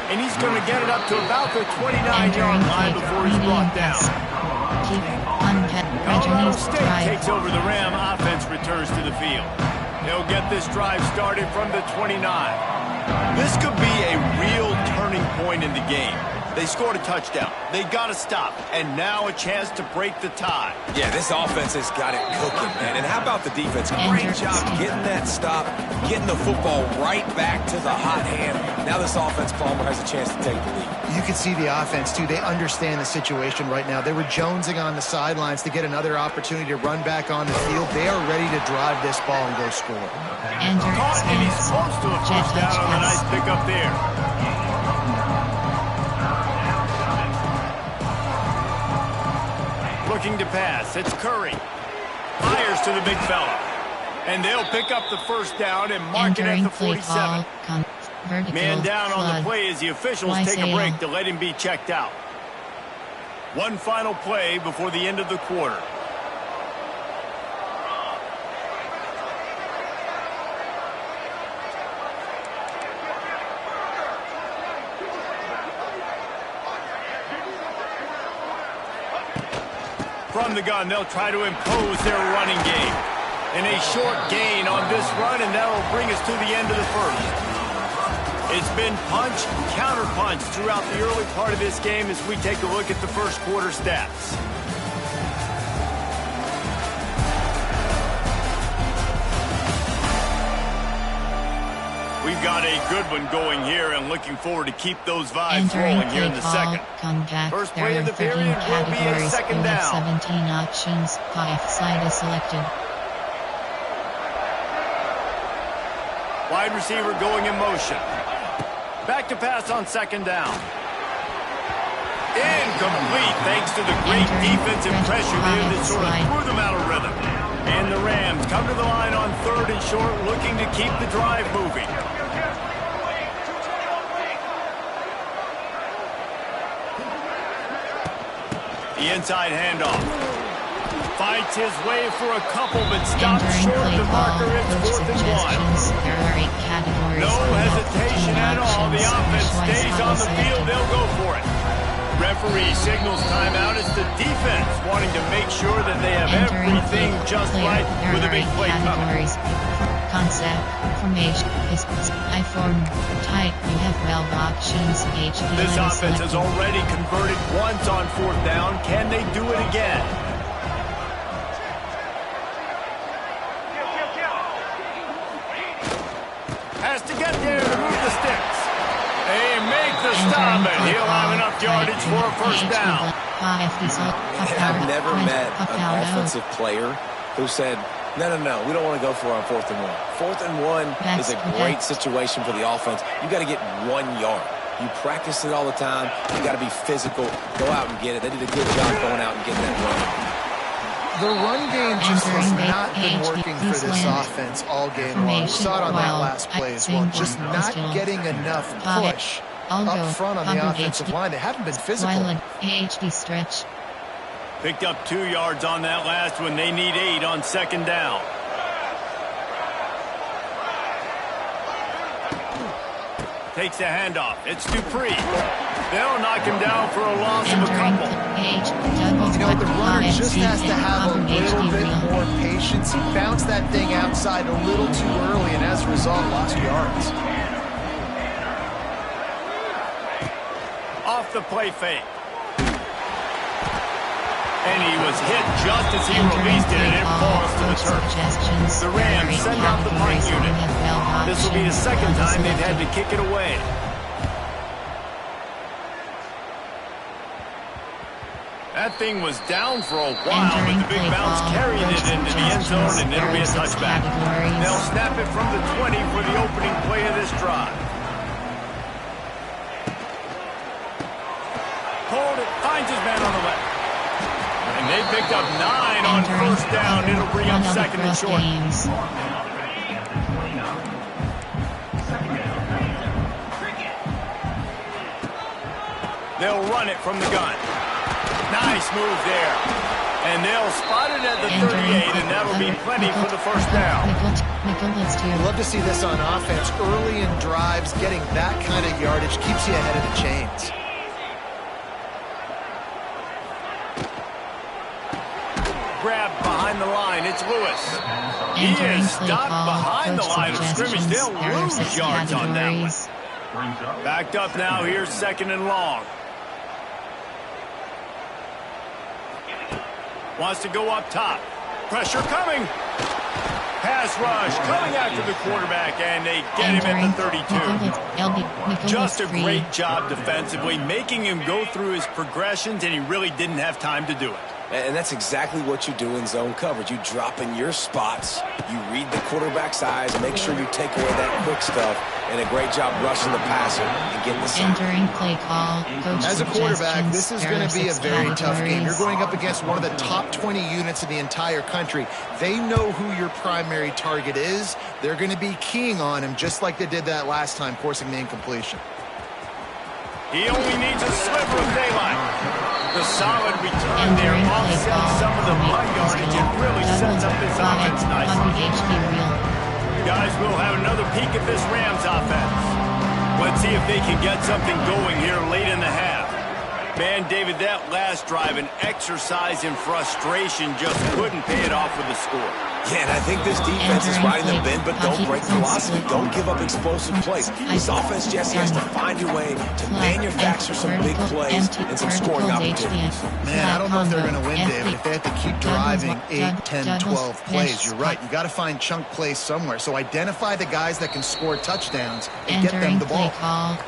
And he's going to get it up to about the 29-yard line before he's brought down. Colorado State takes over the Ram. Offense returns to the field. They'll get this drive started from the 29. This could be a real turning point in the game. They scored a touchdown. They got to stop. And now a chance to break the tie. Yeah, this offense has got it cooking, man. And how about the defense? Great job getting that stop, getting the football right back to the hot hand. Now this offense, Palmer, has a chance to take the lead. You can see the offense, too. They understand the situation right now. They were jonesing on the sidelines to get another opportunity to run back on the field. They are ready to drive this ball and go score. Caught, and he's close to a first down on the nice pickup there. Looking to pass, it's Curry. Fires to the big fella. And they'll pick up the first down and mark it at the 47. Man down on the play as the officials take a break to let him be checked out. One final play before the end of the quarter. From the gun, they'll try to impose their running game. And a short gain on this run, and that'll bring us to the end of the first. It's been punch, counter-punch throughout the early part of this game as we take a look at the first quarter stats. We've got a good one going here and looking forward to keep those vibes rolling here in the second. First play of the period will be a second down. 17 options, 5 side is selected. Wide receiver going in motion. Back to pass on second down. Incomplete thanks to the great defensive pressure there that sort of threw them out of rhythm. And the Rams come to the line on 3rd and short, looking to keep the drive moving. The inside handoff. Fights his way for a couple, but stops short of the marker. It's 4th and 1. There are 8 categories. No hesitation at all. The offense stays on the field. They'll go for it. Referee signals timeout. It's the defense wanting to make sure that they have everything just right with a big play coming. Concept, formation, I form, type. You have 12 options. This offense has already converted once on 4th down. Can they do it again? Has to get there to move the sticks. They make the stop, and he'll have enough yardage for a 1st down. I've never met an offensive player who said, no, we don't want to go for it on 4th and 1. 4th and 1 is a great situation for the offense. You got to get 1 yard. You practice it all the time. You got to be physical. Go out and get it. They did a good job going out and getting that run. The run game just has not been working for this offense all game long. We saw it on that last play as well. Just not getting enough push up front on the offensive line. They haven't been physical. Stretch. Picked up 2 yards on that last one. They need 8 on 2nd down. Takes the handoff. It's Dupree. They'll knock him down for a loss of a couple. You know, the runner just has to have a little bit more patience. He bounced that thing outside a little too early, and as a result, lost yards. Off the play fake. And he was hit just as he released it, and it falls to the turf. The Rams send out the punt unit. This will be the 2nd time they've had to kick it away. That thing was down for a while, but the big bounce carried it into the end zone, and it'll be a touchback. They'll snap it from the 20 for the opening play of this drive. Hold it, finds his man on the left. And they picked up 9 on 1st down. It'll bring up 2nd and short. They'll run it from the gun. Nice move there. And they'll spot it at the 38, and that'll be plenty for the 1st down. I'd love to see this on offense. Early in drives, getting that kind of yardage keeps you ahead of the chains. Grabbed behind the line. It's Lewis. He is stopped behind the line of scrimmage. They'll lose yards on that one. Backed up now. Here's 2nd and long. Wants to go up top. Pressure coming. Pass rush coming after the quarterback, and they get him at the 32. Just a great job defensively, making him go through his progressions, and he really didn't have time to do it. And that's exactly what you do in zone coverage. You drop in your spots, you read the quarterback's eyes, make sure you take away that quick stuff, and a great job rushing the passer and getting the sack. Entering play call. As a quarterback, this is going to be a very tough game. You're going up against one of the top 20 units in the entire country. They know who your primary target is. They're going to be keying on him just like they did that last time, forcing the incompletion. He only needs a sliver of daylight. The solid return there offsets some of the punt yardage and really sets up this offense nicely. Guys, we'll have another peek at this Rams offense. Let's see if they can get something going here late in the half. Man, David, that last drive, an exercise in frustration, just couldn't pay it off with the score. Yeah, and I think this defense is riding the bend, but don't break philosophy. Don't give up explosive plays. This offense, Jesse, has to find a way to manufacture some big plays and some scoring opportunities. Man, I don't know if they're going to win, David, if they have to keep driving 8, 10, 12 plays. You're right. You got to find chunk plays somewhere. So identify the guys that can score touchdowns and get them the ball.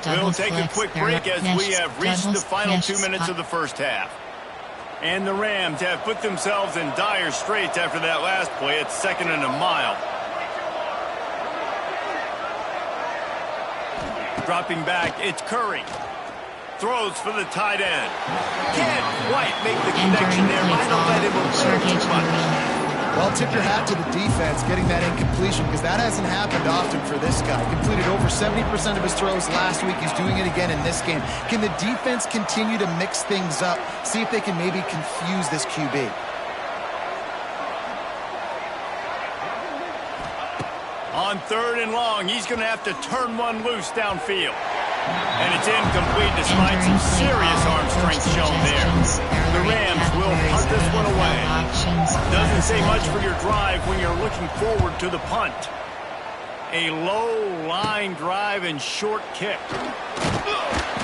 We'll take a quick break as we have reached the final 2 minutes of the 1st half. And the Rams have put themselves in dire straits after that last play. It's 2nd and a mile. Dropping back, it's Curry. Throws for the tight end. Can't quite make the connection there. Might have let him a little too much. Well, tip your hat to the defense getting that incompletion, because that hasn't happened often for this guy. Completed over 70% of his throws last week. He's doing it again in this game. Can the defense continue to mix things up? See if they can maybe confuse this QB. On 3rd and long, he's going to have to turn one loose downfield. And it's incomplete despite some serious arm strength shown there. The Rams will punt this one away. Doesn't say much for your drive when you're looking forward to the punt. A low line drive and short kick.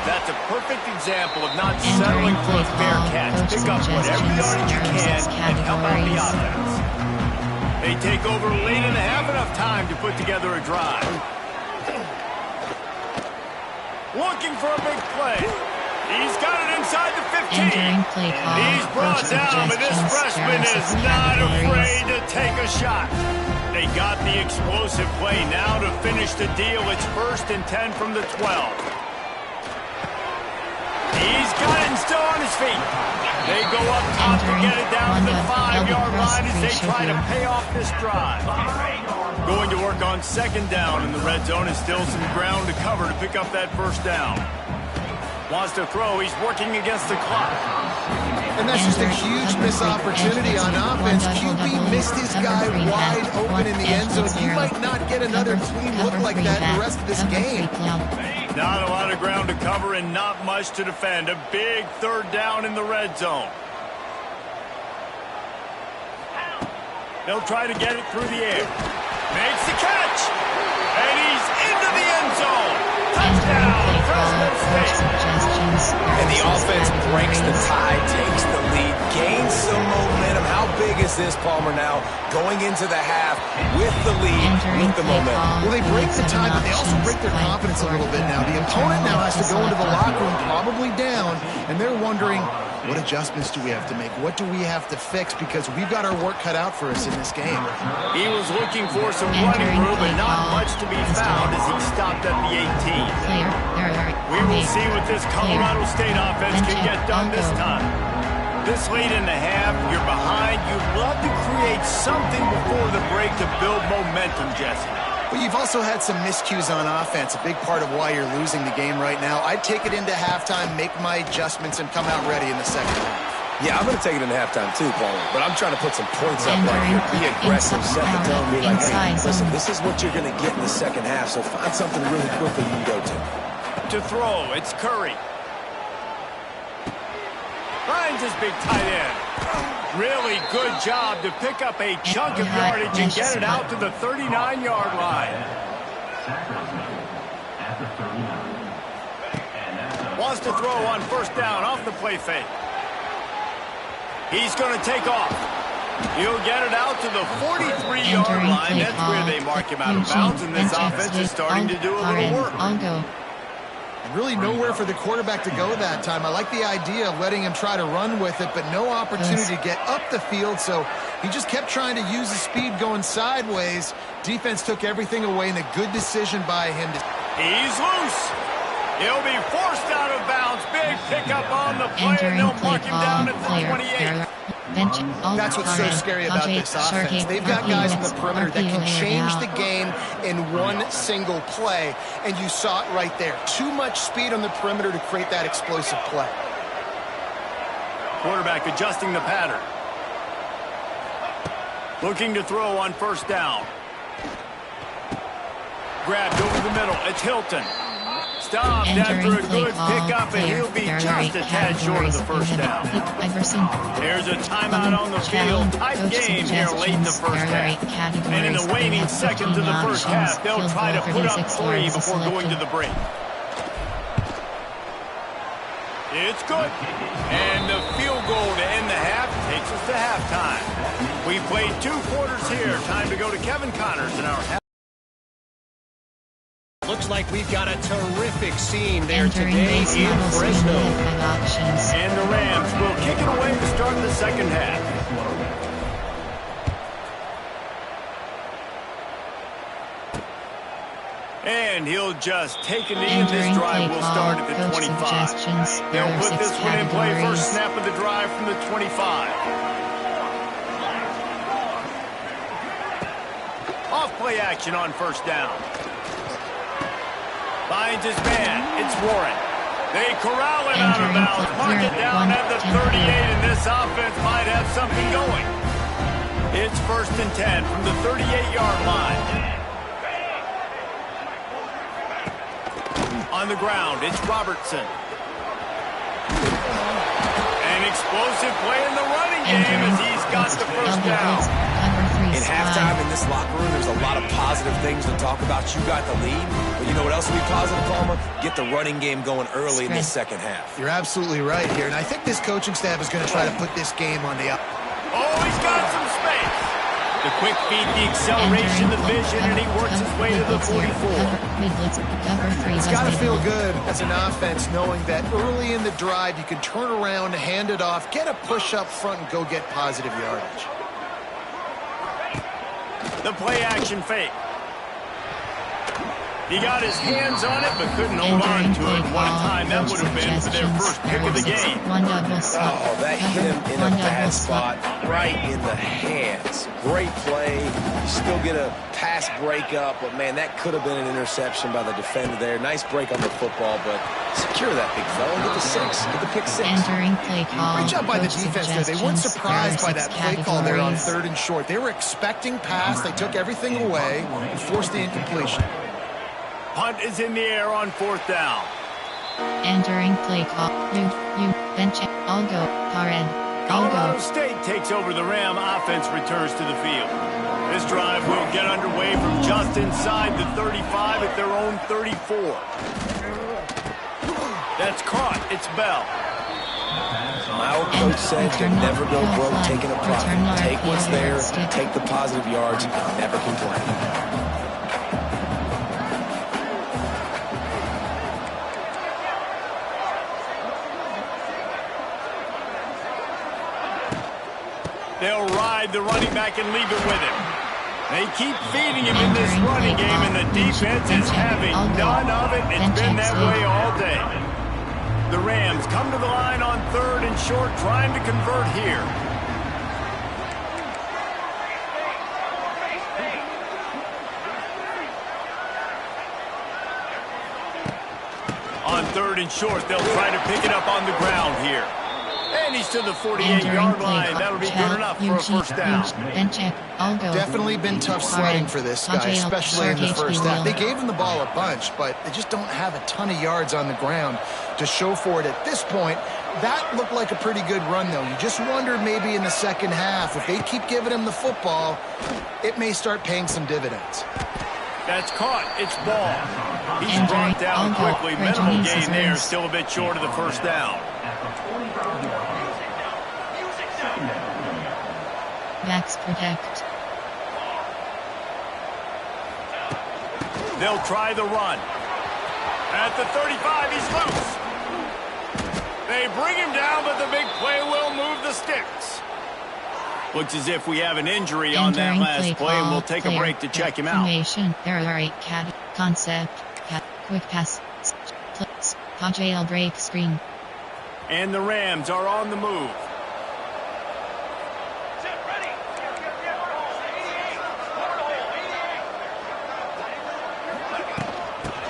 That's a perfect example of not settling for a fair catch. Pick up whatever yardage you can and help out the offense. They take over late in the half, enough time to put together a drive. Looking for a big play. He's got it inside the 15. He's brought down, but this freshman is not afraid to take a shot. They got the explosive play now to finish the deal. It's 1st and 10 from the 12. He's got it and still on his feet. They go up top to get it down to the 5-yard line as they try to pay off this drive. Going to work on 2nd down in the red zone, and still some ground to cover to pick up that 1st down. Wants to throw. He's working against the clock. And that's just a huge missed opportunity on offense. QB missed his guy wide open in the end zone. You might not get another clean look like that in the rest of this game. Not a lot of ground to cover and not much to defend. A big 3rd down in the red zone. They'll try to get it through the air. Makes the catch. And he's into the end zone. Touchdown, Fresno State. And the offense breaks the tie, takes the lead, gains some momentum. How big is this, Palmer, now going into the half with the lead, with the momentum? Well, they break the tie, but they also break their confidence a little bit now. The opponent now has to go into the locker room probably down, and they're wondering, what adjustments do we have to make? What do we have to fix? Because we've got our work cut out for us in this game. He was looking for some running room, but not much to be found as he stopped at the 18. We will see what this Colorado State offense can get done this time. This late in the half, you're behind. You'd love to create something before the break to build momentum, Jesse. But you've also had some miscues on offense, a big part of why you're losing the game right now. I'd take it into halftime, make my adjustments, and come out ready in the 2nd half. Yeah, I'm going to take it into halftime too, Paulie. But I'm trying to put some points up right here. Be aggressive, set the tone, be like, hey, listen, this is what you're going to get in the 2nd half, so find something really quickly you can go to. To throw, it's Curry. Finds his big tight end. Really good job to pick up a chunk of yardage and get it out to the 39-yard line. Wants to throw on 1st down off the play fake. He's going to take off. He'll get it out to the 43-yard line. That's where they mark him out of bounds, and this offense is starting to do a little work. Really nowhere for the quarterback to go that time. I like the idea of letting him try to run with it, but no opportunity to get up the field, so he just kept trying to use his speed going sideways. Defense took everything away, and a good decision by him. He's loose. He'll be forced out of bounds. Big pickup on the play, and they'll mark him down at the 28. That's what's so scary about this offense. They've got guys in the perimeter that can change the game in one single play, and you saw it right there. Too much speed on the perimeter to create that explosive play. Quarterback adjusting the pattern. Looking to throw on 1st down. Grabbed over the middle. It's Hilton. Stopped after a good pickup, and he'll be just a tad short of the 1st down. There's a timeout on the field. Tight game here late in the 1st half. And in the waning seconds of the 1st half, they'll try to put up 3 before going to the break. It's good. And the field goal to end the half takes us to halftime. We played 2 quarters here. Time to go to Kevin Connors in our half. Looks like we've got a terrific scene there today in Fresno. And the Rams will kick it away to start the 2nd half. And he'll just take a knee, and this drive will start at the 25. They'll put this one in play. First snap of the drive from the 25. Off play action on first down. Finds his man. It's Warren. They corral him out of bounds. Mark it down at the 38, and this offense might have something going. It's 1st and 10 from the 38-yard line. On the ground, it's Robertson. An explosive play in the running game as he's got the first down. In halftime in this locker room, there's a lot of positive things to talk about. You got the lead, but you know what else will be positive, Palmer? Get the running game going early in the second half. You're absolutely right here, and I think this coaching staff is going to try to put this game on the up. Oh, he's got some space. The quick feed, the acceleration, the vision, and he works his way to the 44. It's got to feel good as an offense knowing that early in the drive you can turn around, hand it off, get a push up front, and go get positive yardage. The play action fake. He got his hands on it, but couldn't hold on to it one time. That would have been for their first pick of the game. Oh, that hit him in a bad spot, right in the hands. Great play. You still get a pass breakup, but, man, that could have been an interception by the defender there. Nice break on the football, but secure that big fella. Get the six. Get the pick six. Entering play call. Great job by the defense there. They weren't surprised by that play call there on 3rd and short. They were expecting pass. They took everything away and forced the incompletion. Punt is in the air on 4th down. Entering play call. Bench. Algo. Pared. Colorado State takes over the Ram. Offense returns to the field. This drive will get underway from just inside the 35 at their own 34. That's caught. It's Bell. My old coach said to never go broke taking a profit. Take what's there, take the positive yards, and never complain. They'll ride the running back and leave it with him. They keep feeding him in this running game, and the defense is having none of it. It's been that way all day. The Rams come to the line on 3rd and short, trying to convert here. On 3rd and short, they'll try to pick it up on the ground here. And he's to the 48-yard line. That'll be good enough for a first down. Definitely been tough sledding for this guy, especially in the first half. They gave him the ball a bunch, but they just don't have a ton of yards on the ground to show for it at this point. That looked like a pretty good run, though. You just wonder maybe in the second half, if they keep giving him the football, it may start paying some dividends. That's caught. It's ball. He's brought down quickly. Minimal gain there. Still a bit short of the first down. Backs protect. They'll try the run. At the 35, he's loose. They bring him down, but the big play will move the sticks. Looks as if we have an injury on that last play, and we'll take a break to check him out. There are 8 concept, quick pass, jail break screen. And the Rams are on the move.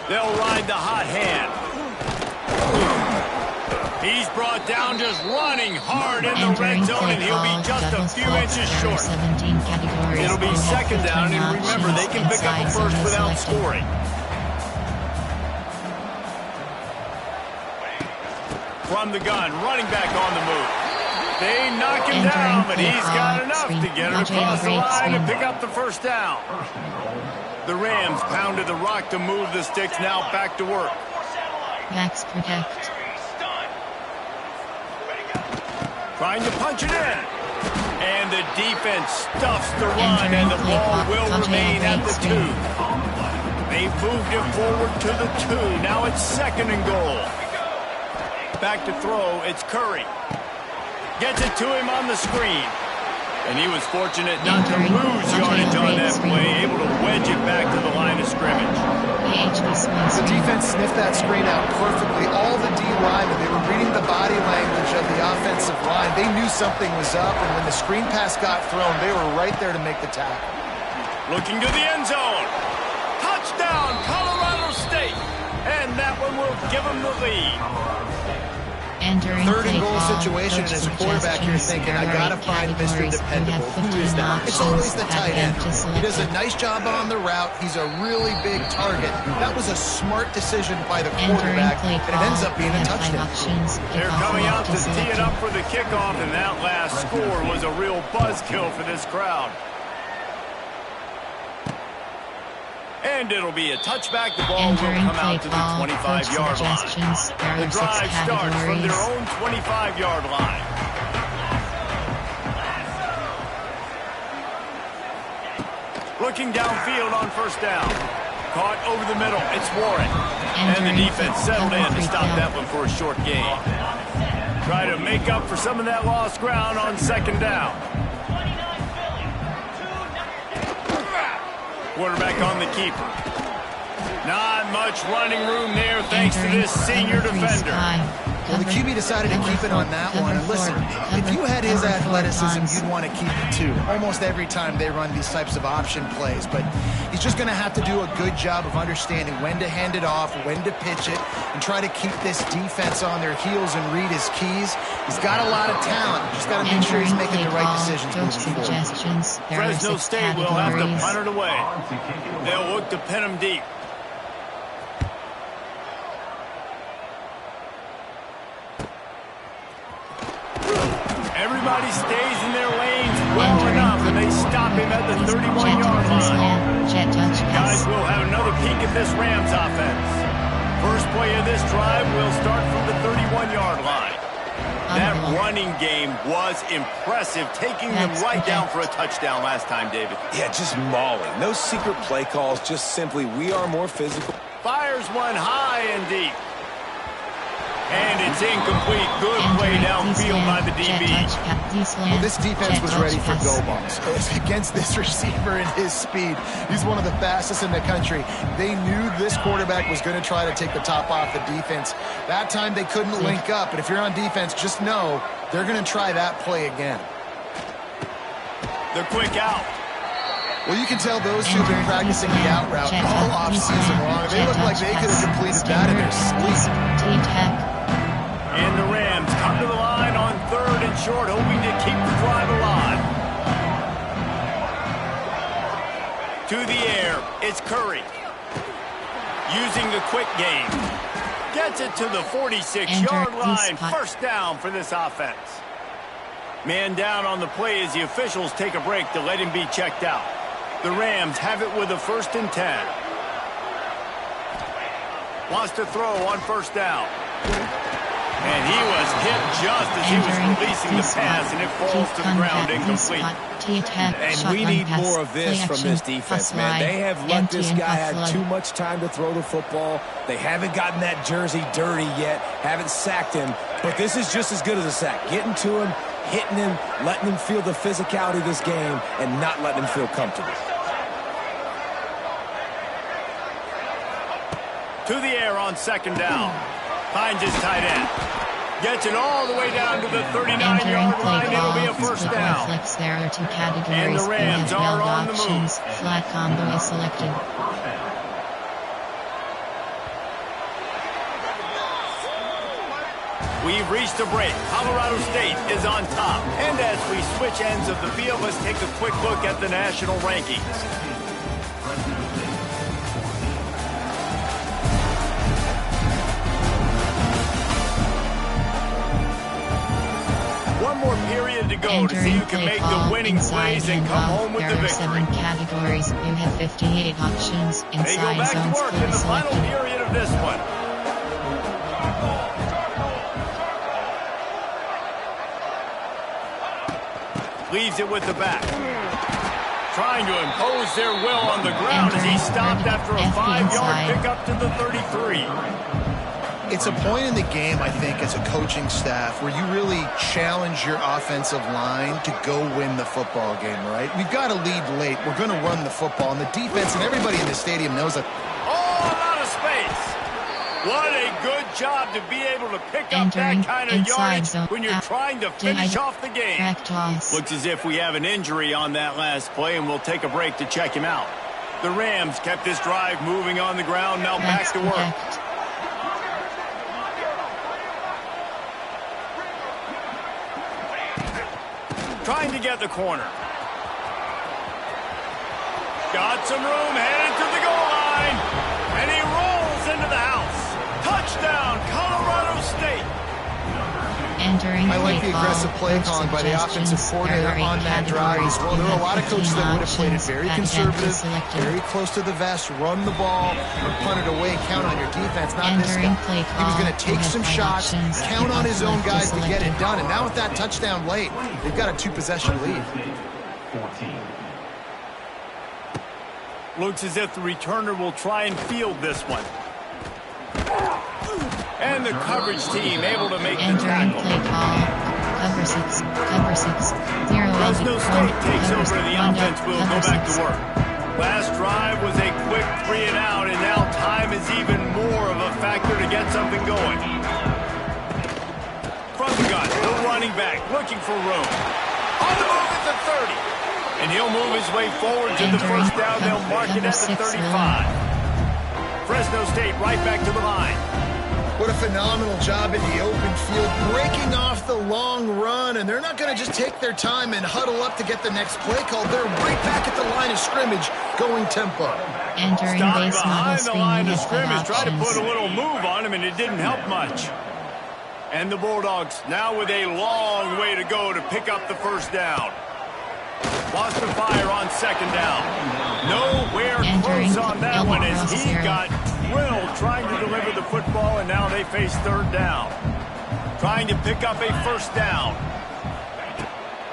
They'll ride the hot hand. He's brought down just running hard in the red zone, and he'll be just a few inches short. It'll be second down, and remember, they can pick up a first without scoring. From the gun, running back on the move. They knock him down, but he's got enough to get it across the line and pick up the first down. The Rams pounded the rock to move the sticks, now back to work. Backs protect. Trying to punch it in. And the defense stuffs the run, and the ball will remain at the 2. They've moved it forward to the 2. Now it's 2nd and goal. Back to throw, it's Curry. Gets it to him on the screen. And he was fortunate not to lose yardage on that play, able to wedge it back to the line of scrimmage. that screen out perfectly. All the D linemen, they were reading the body language of the offensive line. They knew something was up, and when the screen pass got thrown, they were right there to make the tackle. Looking to the end zone. Touchdown, Colorado State. And that one will give them the lead. Entering Third and goal ball, situation, and as a quarterback, you're thinking, I got to find Mr. Dependable. Who is that? It's always the tight end. He does a nice job on the route. He's a really big target. That was a smart decision by the quarterback, and it ends up being a touchdown. They're coming out to tee it up for the kickoff, and that last score was a real buzzkill for this crowd. And it'll be a touchback. The ball will come out to the 25-yard line. The drive starts from their own 25-yard line. Looking downfield on first down. Caught over the middle. It's Warren. And the defense settled in to stop that one for a short gain. Try to make up for some of that lost ground on second down. Quarterback on the keeper. Not much running room there thanks to this senior defender. Well, the QB decided to keep it on that one. And listen, if you had his athleticism, you'd want to keep it too. Almost every time they run these types of option plays. But he's just going to have to do a good job of understanding when to hand it off, when to pitch it, and try to keep this defense on their heels and read his keys. He's got a lot of talent. Just got to make sure he's making the right decisions moving forward. Fresno State will have to punt it away. They'll look to pin him deep. Everybody stays in their lanes well enough, and they stop him at the 31-yard line. Guys, we'll have another peek at this Rams offense. First play of this drive will start from the 31-yard line. That running game was impressive, taking them right down for a touchdown last time, David. Yeah, just mauling. No secret play calls, just simply we are more physical. Fires one high and deep. And it's incomplete. Good play downfield by the DB. Well, this defense was ready for go balls. Against this receiver and his speed, he's one of the fastest in the country. They knew this quarterback was going to try to take the top off the defense. That time they couldn't link up, but if you're on defense, just know they're going to try that play again. The quick out. Well, you can tell those two have been practicing the out route all offseason long. They look like they could have completed that in their sleep. And the Rams come to the line on third and short, hoping to keep the drive alive. To the air, it's Curry. Using the quick game. Gets it to the 46-yard line. First down for this offense. Man down on the play as the officials take a break to let him be checked out. The Rams have it with a 1st and 10. Wants to throw on first down. And he was hit just as he was releasing the pass, and it falls to the ground incomplete. And we need more of this from this defense, man. They have let this guy have too much time to throw the football. They haven't gotten that jersey dirty yet, haven't sacked him. But this is just as good as a sack. Getting to him, hitting him, letting him feel the physicality of this game, and not letting him feel comfortable. To the air on second down. Finds his tight end. Gets it all the way down to the 39-yard line. It'll be a first down. There are two categories. And the Rams are on the move. Flat combo is selected. We've reached a break. Colorado State is on top. And as we switch ends of the field, let's take a quick look at the national rankings. One more period to go to see who can make the winning plays and come home with the victory. There are 7 categories. You have 58 options. They go back to work in the final period of this one. Leaves it with the back. Trying to impose their will on the ground as he stopped after a 5-yard pickup to the 33. It's a point in the game, I think, as a coaching staff where you really challenge your offensive line to go win the football game, right? We've got to lead late. We're going to run the football. And the defense and everybody in the stadium knows that. Oh, a lot of space. What a good job to be able to pick up that kind of yardage when you're trying to finish off the game. Looks as if we have an injury on that last play, and we'll take a break to check him out. The Rams kept this drive moving on the ground, now back to work. Trying to get the corner. Got some room, headed to the goal line. And he rolls into the house. Touchdown, Colorado State. I like the aggressive play calling by the offensive coordinator on that drive as well. There are a lot of coaches that would have played it very conservative, very close to the vest, run the ball, or punt it away, count on your defense, not this guy. He was going to take some shots, count on his own guys to get it done, and now with that touchdown late, they've got a 2-possession lead. Looks as if the returner will try and field this one. And the coverage team able to make the tackle. Play call. Cover 6. Cover 6. 0. Fresno State takes over the offense. Will go back to work. Last drive was a quick 3 and out, and now time is even more of a factor to get something going. From the gun, the running back looking for room. On the move at the 30. And he'll move his way forward to the first down. They'll mark it at the 35. Fresno State right back to the line. What a phenomenal job in the open field, breaking off the long run, and they're not going to just take their time and huddle up to get the next play call. They're right back at the line of scrimmage, going tempo. Entering base behind the line of scrimmage, try to put a little move on him, and it didn't help much. And the Bulldogs now with a long way to go to pick up the first down. Lost the fire on second down. Nowhere close on that one as he got drilled trying to deliver the football, and now they face third down. Trying to pick up a first down.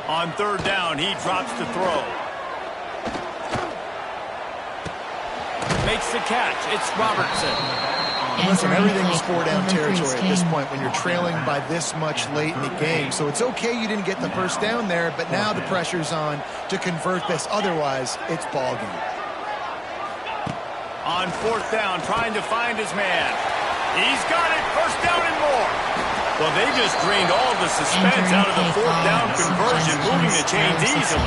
On third down, he drops the throw. Makes the catch. It's Robertson. Listen, everything's 4-down territory at this point when you're trailing by this much late in the game. So it's okay you didn't get the first down there, but now the pressure's on to convert this. Otherwise, it's ball game. On fourth down, trying to find his man. He's got it. First down and more. Well, they just drained all the suspense out of the fourth down conversion, moving the chains easily.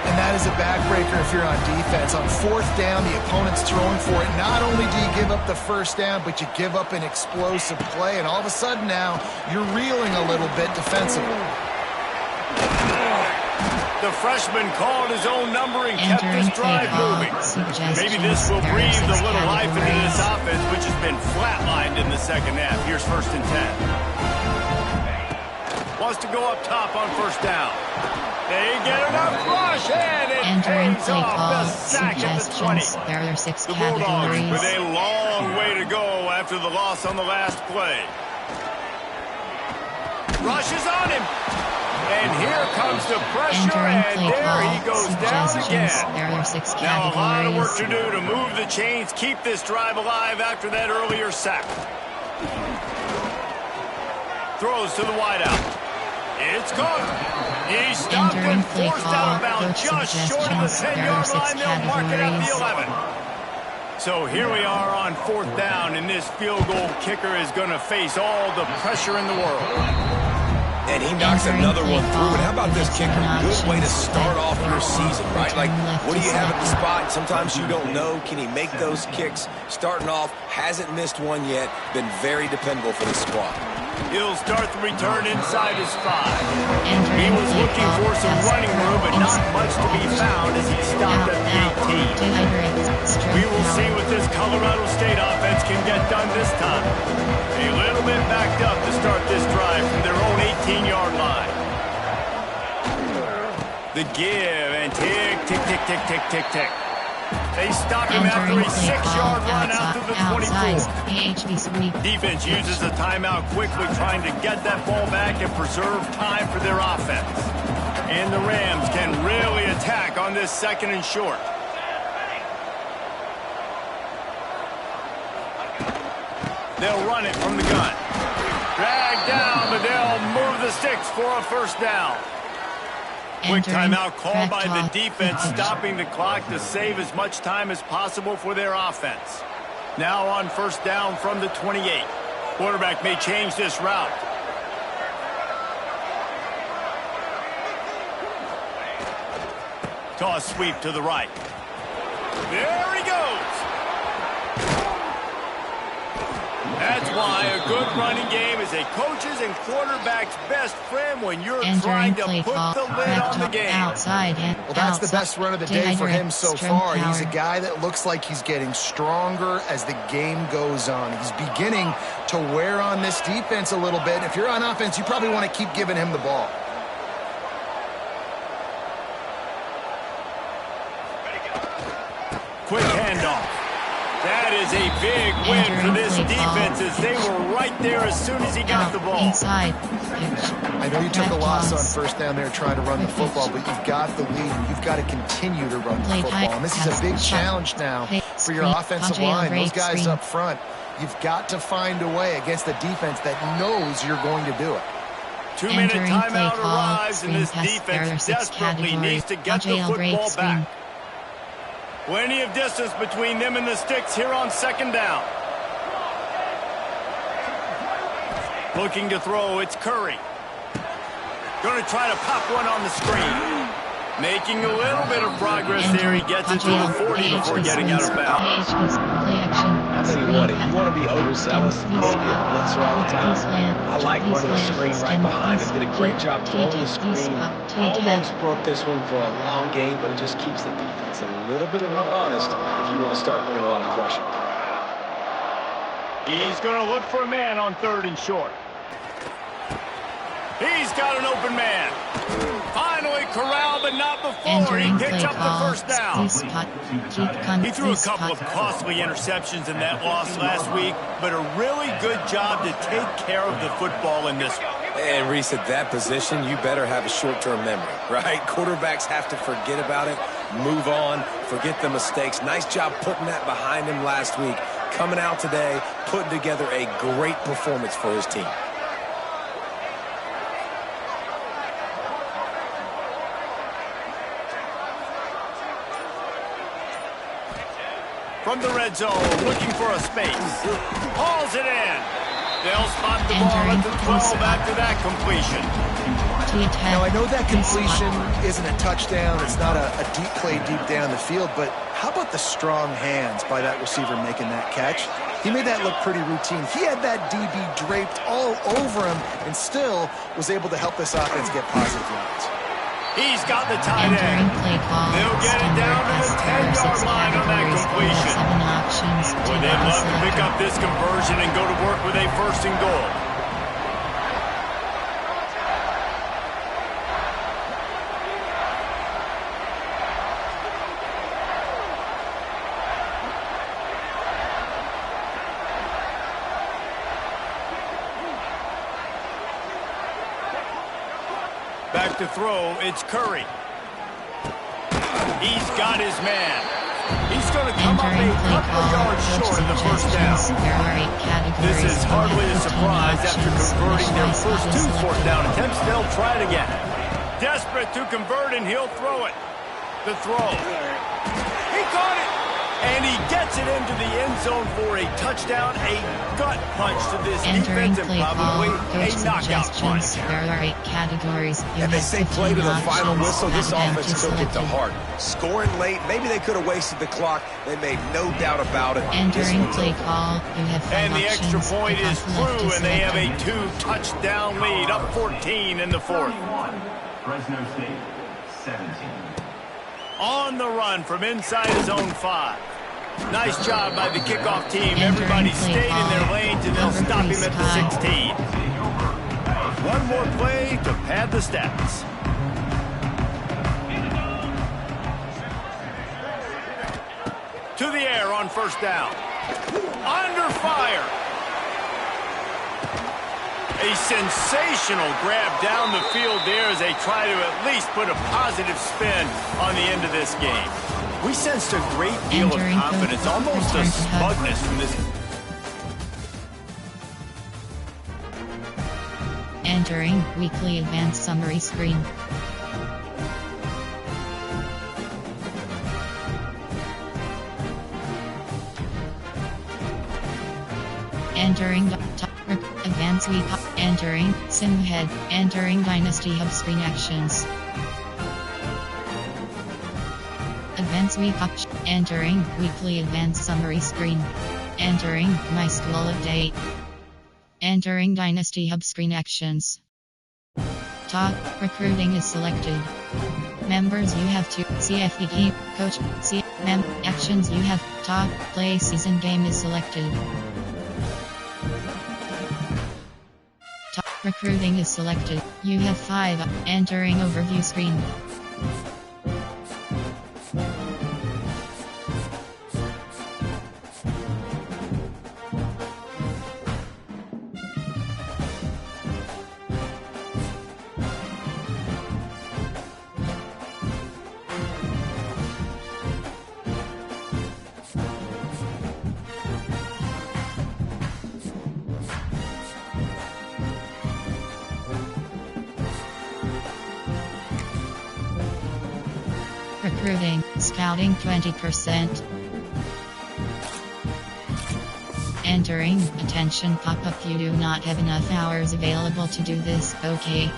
And that is a backbreaker if you're on defense. On fourth down, the opponent's throwing for it. Not only do you give up the first down, but you give up an explosive play. And all of a sudden now, you're reeling a little bit defensively. The freshman called his own number and kept this drive moving. Maybe this will breathe a little life into this offense, which has been flatlined in the second half. Here's 1st and 10. Wants to go up top on first down. They get enough rush, and it pays off the sack at the 20. The Bulldogs with a long way to go after the loss on the last play. Rushes on him. And here comes the pressure, and there he goes down again. Now a lot of work to do to move the chains, keep this drive alive after that earlier sack. Throws to the wideout. It's caught. He's stopped and forced out of bounds just short of the 10-yard line. They'll mark it at the 11. So here we are on fourth down, and this field goal kicker is going to face all the pressure in the world. And he knocks another one through. And how about this kicker? Good way to start off your season, right? Like, what do you have at the spot? Sometimes you don't know. Can he make those kicks? Starting off, hasn't missed one yet. Been very dependable for this squad. He'll start the return inside his 5. He was looking for some running room, but not much to be found as he stopped at the 18. We will see what this Colorado State offense can get done this time. A little bit backed up to start this drive from their own 18-yard line. The give and tick, tick, tick, tick, tick, tick, tick. They stop him after a 6-yard run out to the 24. Defense uses a timeout quickly, trying to get that ball back and preserve time for their offense. And the Rams can really attack on this 2nd and short. They'll run it from the gun. Drag down, but they'll move the sticks for a first down. Quick timeout called by the defense, stopping the clock to save as much time as possible for their offense. Now on first down from the 28. Quarterback may change this route. Toss sweep to the right. There he goes. That's why a good running game is a coach's and quarterback's best friend when you're trying to put the lid on the game. Well, that's the best run of the day for him so far. He's a guy that looks like he's getting stronger as the game goes on. He's beginning to wear on this defense a little bit. If you're on offense, you probably want to keep giving him the ball. Quick handoff. That is a big win for this defense as they were right there as soon as he got the ball. Inside. I know you took a loss on first down there trying to run the football, but you've got the lead. You've got to continue to run the football. And this is a big challenge now for your offensive line. Those guys up front, you've got to find a way against the defense that knows you're going to do it. 2-minute timeout arrives, and this defense desperately needs to get the football back. Plenty of distance between them and the sticks here on second down. Looking to throw, it's Curry. Going to try to pop one on the screen. Making a little bit of progress there. He gets it to the 40 before getting out of bounds. I'll tell you what, if you want to be overzealous and see it blitz all the time, I like running the screen right behind him. Did a great job throwing the screen. Almost broke this one for a long game, but it just keeps the defense a little bit honest if you want to start putting a lot of pressure. He's going to look for a man on third and short. He's got an open man. Finally corralled, but not before. He picks up the first down. He threw a couple of costly interceptions in that loss last week, but a really good job to take care of the football in this one. And Reese, at that position, you better have a short-term memory, right? Quarterbacks have to forget about it, move on, forget the mistakes. Nice job putting that behind him last week. Coming out today, putting together a great performance for his team. From the red zone, looking for a space. Hauls it in. They'll spot the ball at the 12 after that completion. Now, I know that completion isn't a touchdown. It's not a deep play deep down the field, but how about the strong hands by that receiver making that catch? He made that look pretty routine. He had that DB draped all over him and still was able to help this offense get positive yards. He's got the tight end. They'll get it down to the 10-yard line on that completion. Well, they'd love to pick up this conversion and go to work with a first and goal. Back to throw, it's Curry. He's got his man. He's going to come up a couple of yards short of the first down. This is hardly a surprise after converting their first two fourth down attempts. They'll try it again. Desperate to convert, and he'll throw it. The throw. He caught it. And he gets it into the end zone for a touchdown, a gut punch to this defense, and probably a knockout punch. There are 8 categories. And they say play to the final whistle. This offense took it to heart. Scoring late, maybe they could have wasted the clock. They made no doubt about it. Entering play call, you have 5 and the extra options. point is through, and they have a 2-touchdown lead, up 14 in the fourth. Fresno State, 17. On the run from inside his own 5. Nice job by the kickoff team. Everybody stayed in their lanes, and they'll stop him at the 16. One more play to pad the stats. To the air on first down. Under fire. A sensational grab down the field there as they try to at least put a positive spin on the end of this game. We sensed a great deal of confidence, almost a smugness from this. Entering weekly advanced summary screen. Entering Advanced Week. Entering Simhead. Entering Dynasty Hub screen actions. Advanced Week. Entering Weekly Advanced Summary screen. Entering My School Update. Entering Dynasty Hub screen actions. Top recruiting is selected. Members you have to CFP coach actions you have top play season game is selected. Top recruiting is selected. You have 5 entering overview screen. Recruiting, scouting 20%. Entering, attention pop-up you do not have enough hours available to do this, okay.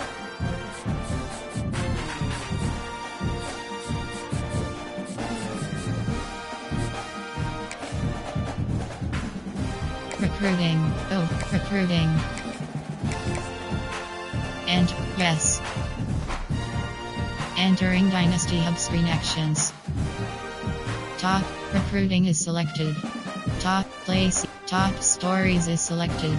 Recruiting, oh, recruiting. And, yes. Entering Dynasty Hub screen actions. Top recruiting is selected. Top place, top stories is selected.